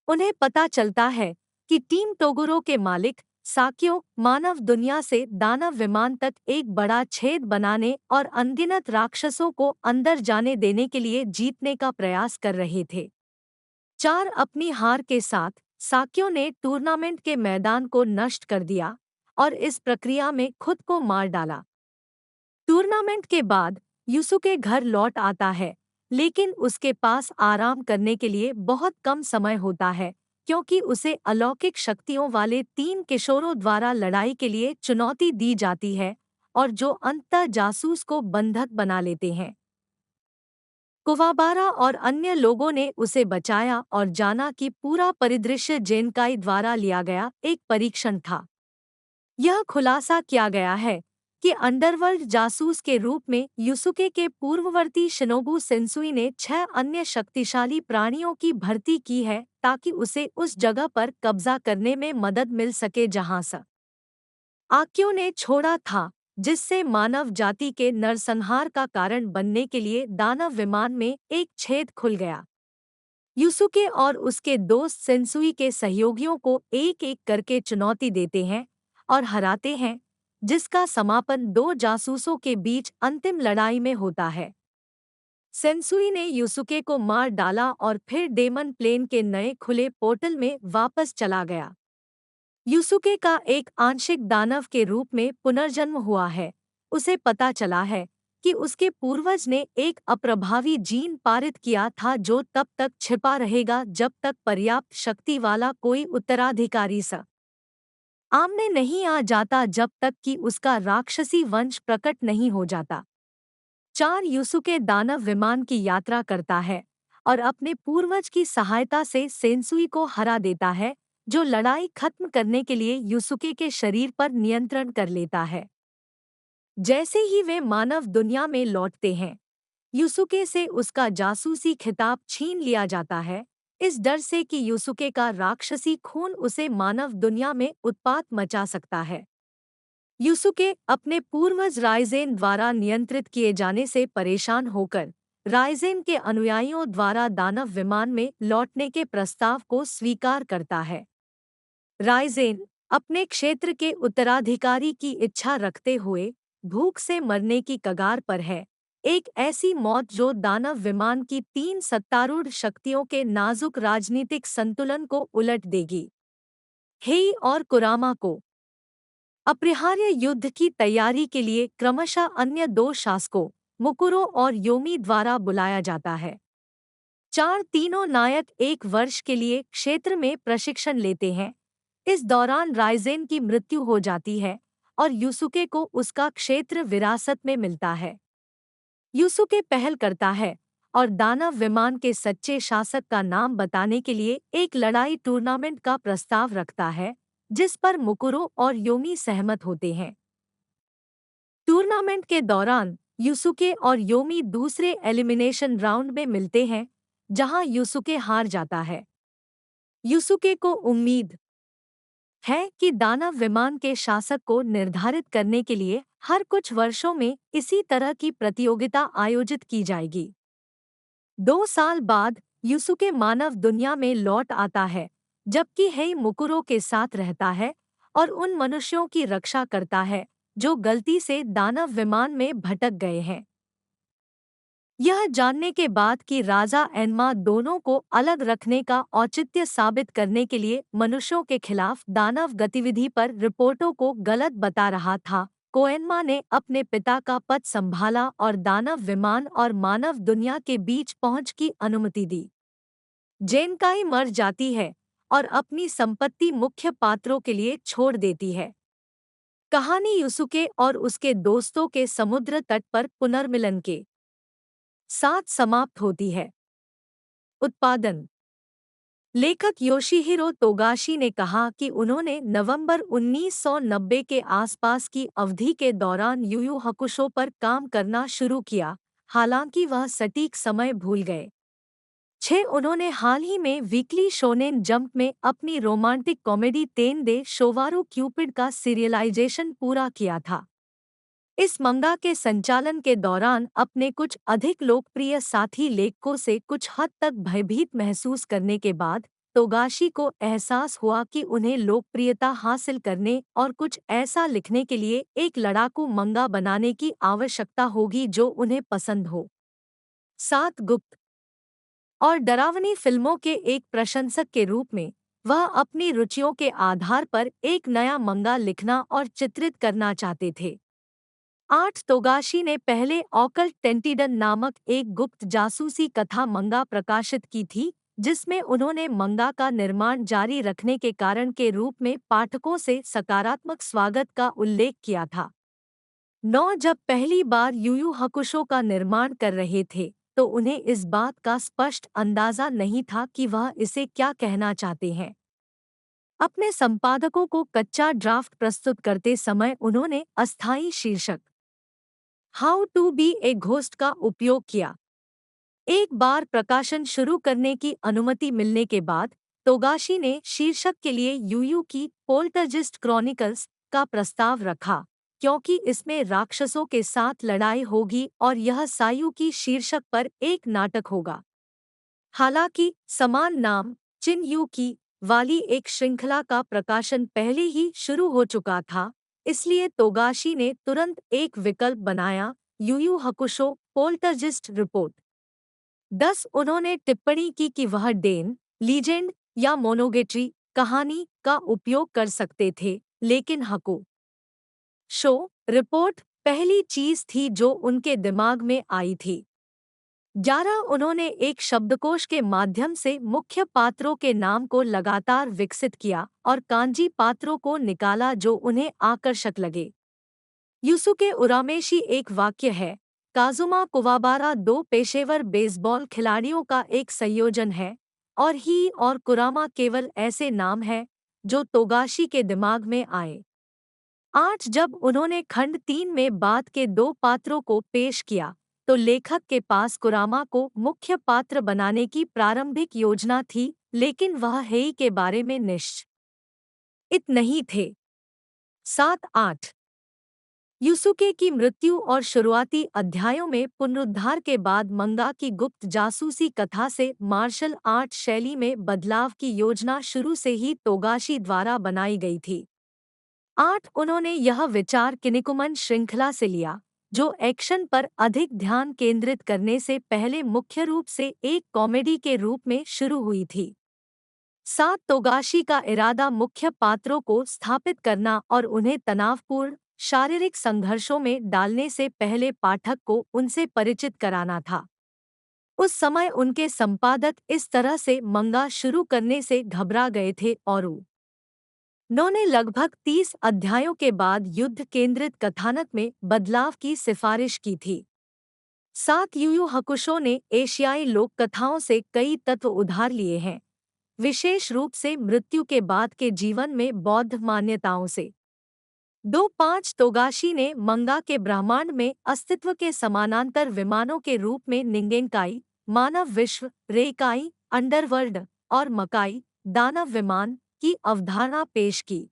उन्हें पता चलता है कि टीम टोगुरो के मालिक साक्यो मानव दुनिया से दानव विमान तक एक बड़ा छेद बनाने और अनगिनत राक्षसों को अंदर जाने देने के लिए जीतने का प्रयास कर रहे थे। चार अपनी हार के साथ साक्यो ने टूर्नामेंट के मैदान को नष्ट कर दिया और इस प्रक्रिया में खुद को मार डाला। टूर्नामेंट के बाद युसुके घर लौट आता है, लेकिन उसके पास आराम करने के लिए बहुत कम समय होता है क्योंकि उसे अलौकिक शक्तियों वाले 3 किशोरों द्वारा लड़ाई के लिए चुनौती दी जाती है और जो अंततः जासूस को बंधक बना लेते हैं। कुवाबारा और अन्य लोगों ने उसे बचाया और जाना कि पूरा परिदृश्य जेनकाई द्वारा लिया गया एक परीक्षण था। यह खुलासा किया गया है कि अंडरवर्ल्ड जासूस के रूप में युसुके के पूर्ववर्ती शिनोबु सेंसुई ने 6 अन्य शक्तिशाली प्राणियों की भर्ती की है ताकि उसे उस जगह पर कब्जा करने में मदद मिल सके जहां स आक्यो ने छोड़ा था, जिससे मानव जाति के नरसंहार का कारण बनने के लिए दानव विमान में एक छेद खुल गया। युसुके और उसके दोस्त सेंसुई के सहयोगियों को एक-एक करके चुनौती देते हैं और हराते हैं, जिसका समापन 2 जासूसों के बीच अंतिम लड़ाई में होता है। सेंसुई ने युसुके को मार डाला और फिर डेमन प्लेन के नए खुले पोर्टल में वापस चला गया। युसुके का एक आंशिक दानव के रूप में पुनर्जन्म हुआ है। उसे पता चला है कि उसके पूर्वज ने एक अप्रभावी जीन पारित किया था जो तब तक छिपा रहेगा जब तक पर्याप्त शक्ति वाला कोई उत्तराधिकारी आमने नहीं आ जाता, जब तक कि उसका राक्षसी वंश प्रकट नहीं हो जाता। 4 युसुके दानव विमान की यात्रा करता है और अपने पूर्वज की सहायता से सेंसुई को हरा देता है, जो लड़ाई खत्म करने के लिए युसुके के शरीर पर नियंत्रण कर लेता है। जैसे ही वे मानव दुनिया में लौटते हैं, युसुके से उसका जासूसी खिताब छीन लिया जाता है, इस डर से कि युसुके का राक्षसी खून उसे मानव दुनिया में उत्पात मचा सकता है। युसुके अपने पूर्वज राइज़ेन द्वारा नियंत्रित किए जाने से परेशान होकर राइज़ेन के अनुयायियों द्वारा दानव विमान में लौटने के प्रस्ताव को स्वीकार करता है। राइज़ेन अपने क्षेत्र के उत्तराधिकारी की इच्छा रखते हुए भूख से मरने की कगार पर है, एक ऐसी मौत जो दानव विमान की 3 सत्तारूढ़ शक्तियों के नाजुक राजनीतिक संतुलन को उलट देगी। हेई और कुरामा को अपरिहार्य युद्ध की तैयारी के लिए क्रमशः अन्य 2 शासकों मुकुरो और योमी द्वारा बुलाया जाता है। तीनों नायक 1 वर्ष के लिए क्षेत्र में प्रशिक्षण लेते हैं। इस दौरान राइज़ेन की मृत्यु हो जाती है और युसुके को उसका क्षेत्र विरासत में मिलता है। युसुके पहल करता है और दानव विमान के सच्चे शासक का नाम बताने के लिए एक लड़ाई टूर्नामेंट का प्रस्ताव रखता है, जिस पर मुकुरो और योमी सहमत होते हैं। टूर्नामेंट के दौरान युसुके और योमी दूसरे एलिमिनेशन राउंड में मिलते हैं, जहां युसुके हार जाता है। युसुके को उम्मीद है कि दानव विमान के शासक को निर्धारित करने के लिए हर कुछ वर्षों में इसी तरह की प्रतियोगिता आयोजित की जाएगी। 2 साल बाद युसुके मानव दुनिया में लौट आता है, जबकि हेई मुकुरो के साथ रहता है और उन मनुष्यों की रक्षा करता है जो गलती से दानव विमान में भटक गए हैं। यह जानने के बाद कि राजा एन्मा दोनों को अलग रखने का औचित्य साबित करने के लिए मनुष्यों के खिलाफ दानव गतिविधि पर रिपोर्टों को गलत बता रहा था, कोएन्मा ने अपने पिता का पद संभाला और दानव विमान और मानव दुनिया के बीच पहुंच की अनुमति दी। जेनकाई मर जाती है और अपनी संपत्ति मुख्य पात्रों के लिए छोड़ देती है। कहानी युसुके और उसके दोस्तों के समुद्र तट पर पुनर्मिलन के साथ समाप्त होती है। उत्पादन। लेखक योशिहिरो तोगाशी ने कहा कि उन्होंने नवंबर 1990 के आसपास की अवधि के दौरान यू यू हकुशो पर काम करना शुरू किया, हालांकि वह सटीक समय भूल गए। 6 उन्होंने हाल ही में वीकली शोनेन जंप में अपनी रोमांटिक कॉमेडी तेन दे शोवारू क्यूपिड का सीरियलाइजेशन पूरा किया था। इस मंगा के संचालन के दौरान अपने कुछ अधिक लोकप्रिय साथी लेखकों से कुछ हद तक भयभीत महसूस करने के बाद तोगाशी को एहसास हुआ कि उन्हें लोकप्रियता हासिल करने और कुछ ऐसा लिखने के लिए एक लड़ाकू मंगा बनाने की आवश्यकता होगी जो उन्हें पसंद हो। 7 गुप्त और डरावनी फिल्मों के एक प्रशंसक के रूप में वह अपनी रुचियों के आधार पर एक नया मंगा लिखना और चित्रित करना चाहते थे। 8 तोगाशी ने पहले ऑकल्ट टेंटिडन नामक एक गुप्त जासूसी कथा मंगा प्रकाशित की थी, जिसमें उन्होंने मंगा का निर्माण जारी रखने के कारण के रूप में पाठकों से सकारात्मक स्वागत का उल्लेख किया था। 9 जब पहली बार यू यू हकुशो का निर्माण कर रहे थे, तो उन्हें इस बात का स्पष्ट अंदाजा नहीं था कि वह इसे क्या कहना चाहते हैं। अपने संपादकों को कच्चा ड्राफ्ट प्रस्तुत करते समय उन्होंने अस्थायी शीर्षक how to be a ghost का उपयोग किया। एक बार प्रकाशन शुरू करने की अनुमति मिलने के बाद तोगाशी ने शीर्षक के लिए यूयू की पोल्टरजिस्ट क्रॉनिकल्स का प्रस्ताव रखा, क्योंकि इसमें राक्षसों के साथ लड़ाई होगी और यह सायु की शीर्षक पर एक नाटक होगा। हालांकि समान नाम चिन यू की वाली एक श्रृंखला का प्रकाशन पहले ही शुरू हो चुका था, इसलिए तोगाशी ने तुरंत एक विकल्प बनाया, यू यू हकुशो पोल्टरजिस्ट रिपोर्ट। 10 उन्होंने टिप्पणी की कि वह डेन, लीजेंड या मोनोगेट्री कहानी का उपयोग कर सकते थे, लेकिन हकु शो रिपोर्ट पहली चीज थी जो उनके दिमाग में आई थी। 11 उन्होंने एक शब्दकोश के माध्यम से मुख्य पात्रों के नाम को लगातार विकसित किया और कांजी पात्रों को निकाला जो उन्हें आकर्षक लगे। युसुके उरामेशी एक वाक्य है, काजुमा कुवाबारा 2 पेशेवर बेसबॉल खिलाड़ियों का एक संयोजन है, और ही और कुरामा केवल ऐसे नाम हैं जो तोगाशी के दिमाग में आए। 8 जब उन्होंने खंड 3 में बाद के 2 पात्रों को पेश किया, तो लेखक के पास कुरामा को मुख्य पात्र बनाने की प्रारंभिक योजना थी, लेकिन वह हेई के बारे में निश्चित नहीं थे। 7-8 युसुके की मृत्यु और शुरुआती अध्यायों में पुनरुद्धार के बाद मंगा की गुप्त जासूसी कथा से मार्शल आर्ट शैली में बदलाव की योजना शुरू से ही तोगाशी द्वारा बनाई गई थी। 8 उन्होंने यह विचार किनिकुमन श्रृंखला से लिया, जो एक्शन पर अधिक ध्यान केंद्रित करने से पहले मुख्य रूप से एक कॉमेडी के रूप में शुरू हुई थी। 7 तोगाशी का इरादा मुख्य पात्रों को स्थापित करना और उन्हें तनावपूर्ण शारीरिक संघर्षों में डालने से पहले पाठक को उनसे परिचित कराना था। उस समय उनके संपादक इस तरह से मंगा शुरू करने से घबरा गए थे और उन्होंने लगभग 30 अध्यायों के बाद युद्ध केंद्रित कथानक में बदलाव की सिफारिश की थी। 7 यू यू हकुशो ने एशियाई लोक कथाओं से कई तत्व उधार लिए हैं, विशेष रूप से मृत्यु के बाद के जीवन में बौद्ध मान्यताओं से। 2-5 तोगाशी ने मंगा के ब्रह्मांड में अस्तित्व के समानांतर विमानों के रूप में निंगेनकाई, मानव विश्व, रेकाई, अंडरवर्ल्ड और मकाई, दानव विमान की अवधारणा पेश की।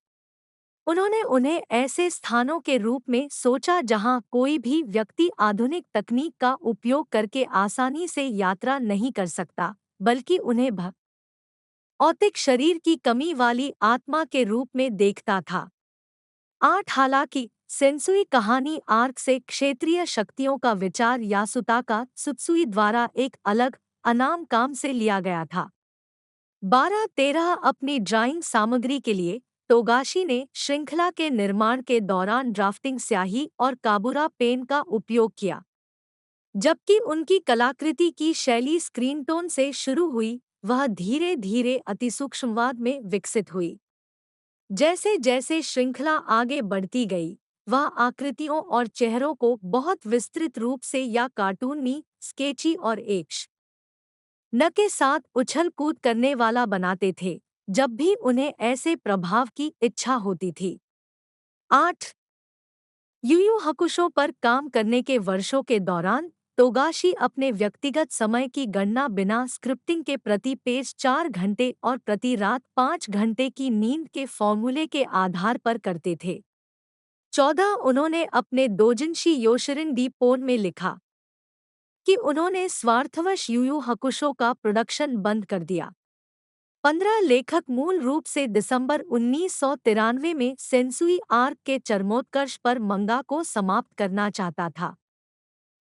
उन्होंने उन्हें ऐसे स्थानों के रूप में सोचा जहां कोई भी व्यक्ति आधुनिक तकनीक का उपयोग करके आसानी से यात्रा नहीं कर सकता, बल्कि उन्हें भौतिक शरीर की कमी वाली आत्मा के रूप में देखता था। 8 हालांकि सेंसुई कहानी आर्क से क्षेत्रीय शक्तियों का विचार यासुताका त्सुत्सुई द्वारा एक अलग अनाम काम से लिया गया था। 12-13 अपनी ड्राइंग सामग्री के लिए तोगाशी ने श्रृंखला के निर्माण के दौरान ड्राफ्टिंग स्याही और काबुरा पेन का उपयोग किया, जबकि उनकी कलाकृति की शैली स्क्रीन टोन से शुरू हुई, वह धीरे धीरे अतिसूक्ष्मवाद में विकसित हुई। जैसे जैसे श्रृंखला आगे बढ़ती गई, वह आकृतियों और चेहरों को बहुत विस्तृत रूप से या कार्टूनी, स्केची और न के साथ उछल कूद करने वाला बनाते थे जब भी उन्हें ऐसे प्रभाव की इच्छा होती थी। 8 यूयू हकुशो पर काम करने के वर्षों के दौरान तोगाशी अपने व्यक्तिगत समय की गणना बिना स्क्रिप्टिंग के प्रति पेज 4 घंटे और प्रति रात 5 घंटे की नींद के फॉर्मूले के आधार पर करते थे। 14 उन्होंने अपने दोजिन्शी योशिरिन डी पोन में लिखा कि उन्होंने स्वार्थवश यूयू यू हकुशो का प्रोडक्शन बंद कर दिया। 15 लेखक मूल रूप से दिसंबर 1993 में सेंसुई आर्क के चरमोत्कर्ष पर मंगा को समाप्त करना चाहता था।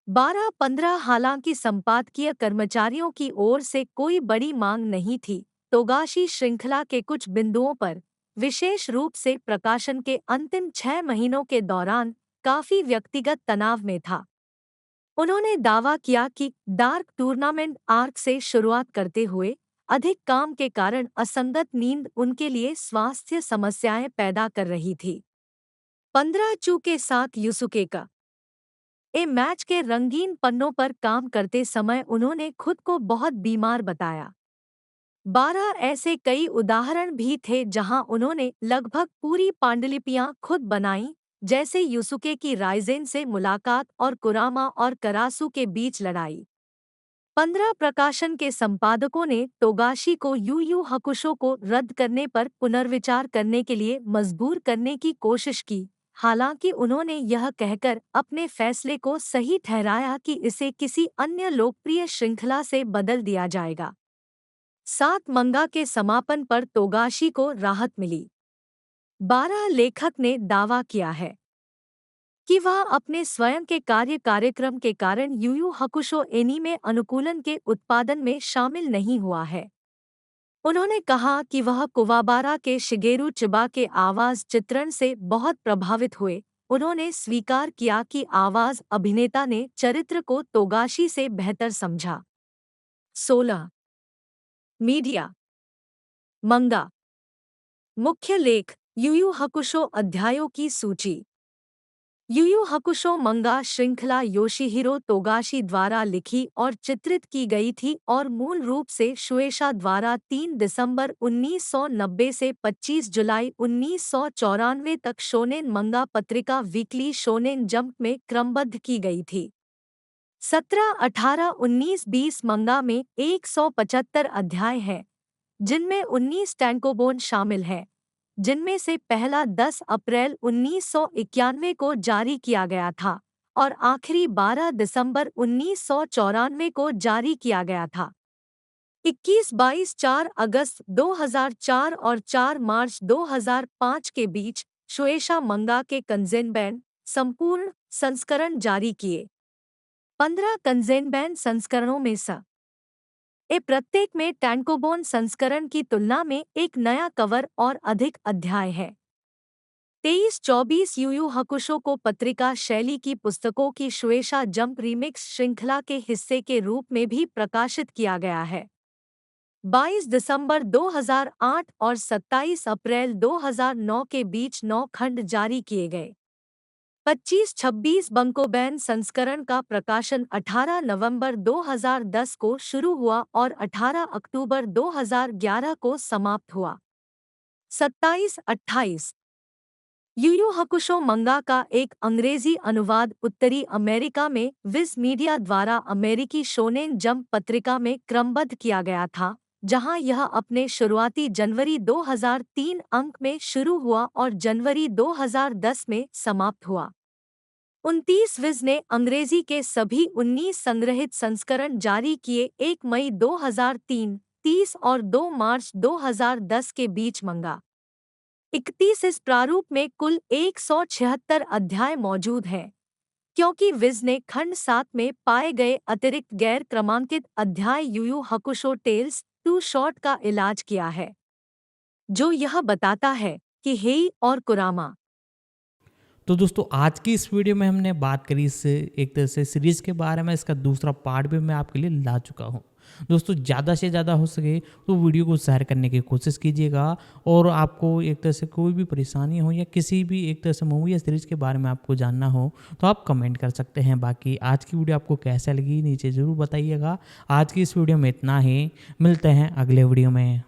12-15 हालांकि संपादकीय कर्मचारियों की ओर से कोई बड़ी मांग नहीं थी, तोगाशी श्रृंखला के कुछ बिंदुओं पर, विशेष रूप से प्रकाशन के अंतिम 6 महीनों के दौरान, काफी व्यक्तिगत तनाव में था। उन्होंने दावा किया कि डार्क टूर्नामेंट आर्क से शुरुआत करते हुए अधिक काम के कारण असंगत नींद उनके लिए स्वास्थ्य समस्याएं पैदा कर रही थी। 15 चू के साथ युसुके का ए मैच के रंगीन पन्नों पर काम करते समय उन्होंने खुद को बहुत बीमार बताया। 12 ऐसे कई उदाहरण भी थे जहां उन्होंने लगभग पूरी पांडुलिपियां खुद बनाईं, जैसे युसुके की राइजेन से मुलाकात और कुरामा और करासु के बीच लड़ाई। 15 प्रकाशन के संपादकों ने तोगाशी को यूयू यू हकुशो को रद्द करने पर पुनर्विचार करने के लिए मजबूर करने की कोशिश की, हालांकि उन्होंने यह कहकर अपने फैसले को सही ठहराया कि इसे किसी अन्य लोकप्रिय श्रृंखला से बदल दिया जाएगा। 7 मंगा के समापन पर तोगाशी को राहत मिली। 12 लेखक ने दावा किया है कि वह अपने स्वयं के कार्यक्रम के कारण यूयू यू हकुशो एनीमे अनुकूलन के उत्पादन में शामिल नहीं हुआ है। उन्होंने कहा कि वह कुवाबारा के शिगेरू चिबा के आवाज चित्रण से बहुत प्रभावित हुए। उन्होंने स्वीकार किया कि आवाज अभिनेता ने चरित्र को तोगाशी से बेहतर समझा। 16 मीडिया मंगा मुख्य लेख यूयू यू हकुशो अध्यायों की सूची। यूयू यू हकुशो मंगा श्रृंखला योशिहिरो तोगाशी द्वारा लिखी और चित्रित की गई थी और मूल रूप से शुएशा द्वारा 3 दिसंबर 1990 से 25 जुलाई 1994 तक शोनेन मंगा पत्रिका वीकली शोनेन जंप में क्रमबद्ध की गई थी। 17, 18, 19, 20 मंगा में 175 अध्याय हैं, जिनमें 19 टैंकोबोन शामिल हैं, जिनमें से पहला 10 अप्रैल 1991 को जारी किया गया था और आखिरी 12 दिसंबर 1994 को जारी किया गया था। 21, 22, 4 अगस्त 2004 और 4 मार्च 2005 के बीच शुएशा मंगा के कंज़ेनबैन संपूर्ण संस्करण जारी किए। 15 कंज़ेनबैन संस्करणों में से प्रत्येक में टैंकोबोन संस्करण की तुलना में एक नया कवर और अधिक अध्याय है। 23-24 यूयू यू हकुशो को पत्रिका शैली की पुस्तकों की शुएशा जंप रीमिक्स श्रृंखला के हिस्से के रूप में भी प्रकाशित किया गया है। 22 दिसंबर 2008 और 27 अप्रैल 2009 के बीच 9 खंड जारी किए गए। 25-26 बंकोबैन संस्करण का प्रकाशन 18 नवंबर 2010 को शुरू हुआ और 18 अक्टूबर 2011 को समाप्त हुआ। 27-28 यूयू यू हकुशो मंगा का एक अंग्रेजी अनुवाद उत्तरी अमेरिका में विज मीडिया द्वारा अमेरिकी शोनेन जंप पत्रिका में क्रमबद्ध किया गया था, जहां यह अपने शुरुआती जनवरी 2003 अंक में शुरू हुआ और जनवरी 2010 में समाप्त हुआ। 29 विज ने अंग्रेजी के सभी 19 संग्रहित संस्करण जारी किए। 1 मई 2003, 30 और 2 मार्च 2010 के बीच मंगा 31 इस प्रारूप में कुल 176 अध्याय मौजूद हैं, क्योंकि विज ने खंड 7 में पाए गए अतिरिक्त गैर क्रमांकित अध्याय Yu Yu Yu Hakusho tales two short का इलाज किया है, जो यह बताता है कि हेई और कुरामा। तो दोस्तों आज की इस वीडियो में हमने बात करी इस एक तरह से सीरीज़ के बारे में। इसका दूसरा पार्ट भी मैं आपके लिए ला चुका हूँ। दोस्तों ज़्यादा से ज़्यादा हो सके तो वीडियो को शेयर करने की कोशिश कीजिएगा। और आपको एक तरह से कोई भी परेशानी हो या किसी भी एक तरह से मूवी या सीरीज़ के बारे में आपको जानना हो तो आप कमेंट कर सकते हैं। बाकी आज की वीडियो आपको कैसा लगी नीचे ज़रूर बताइएगा। आज की इस वीडियो में इतना ही, मिलते हैं अगले वीडियो में।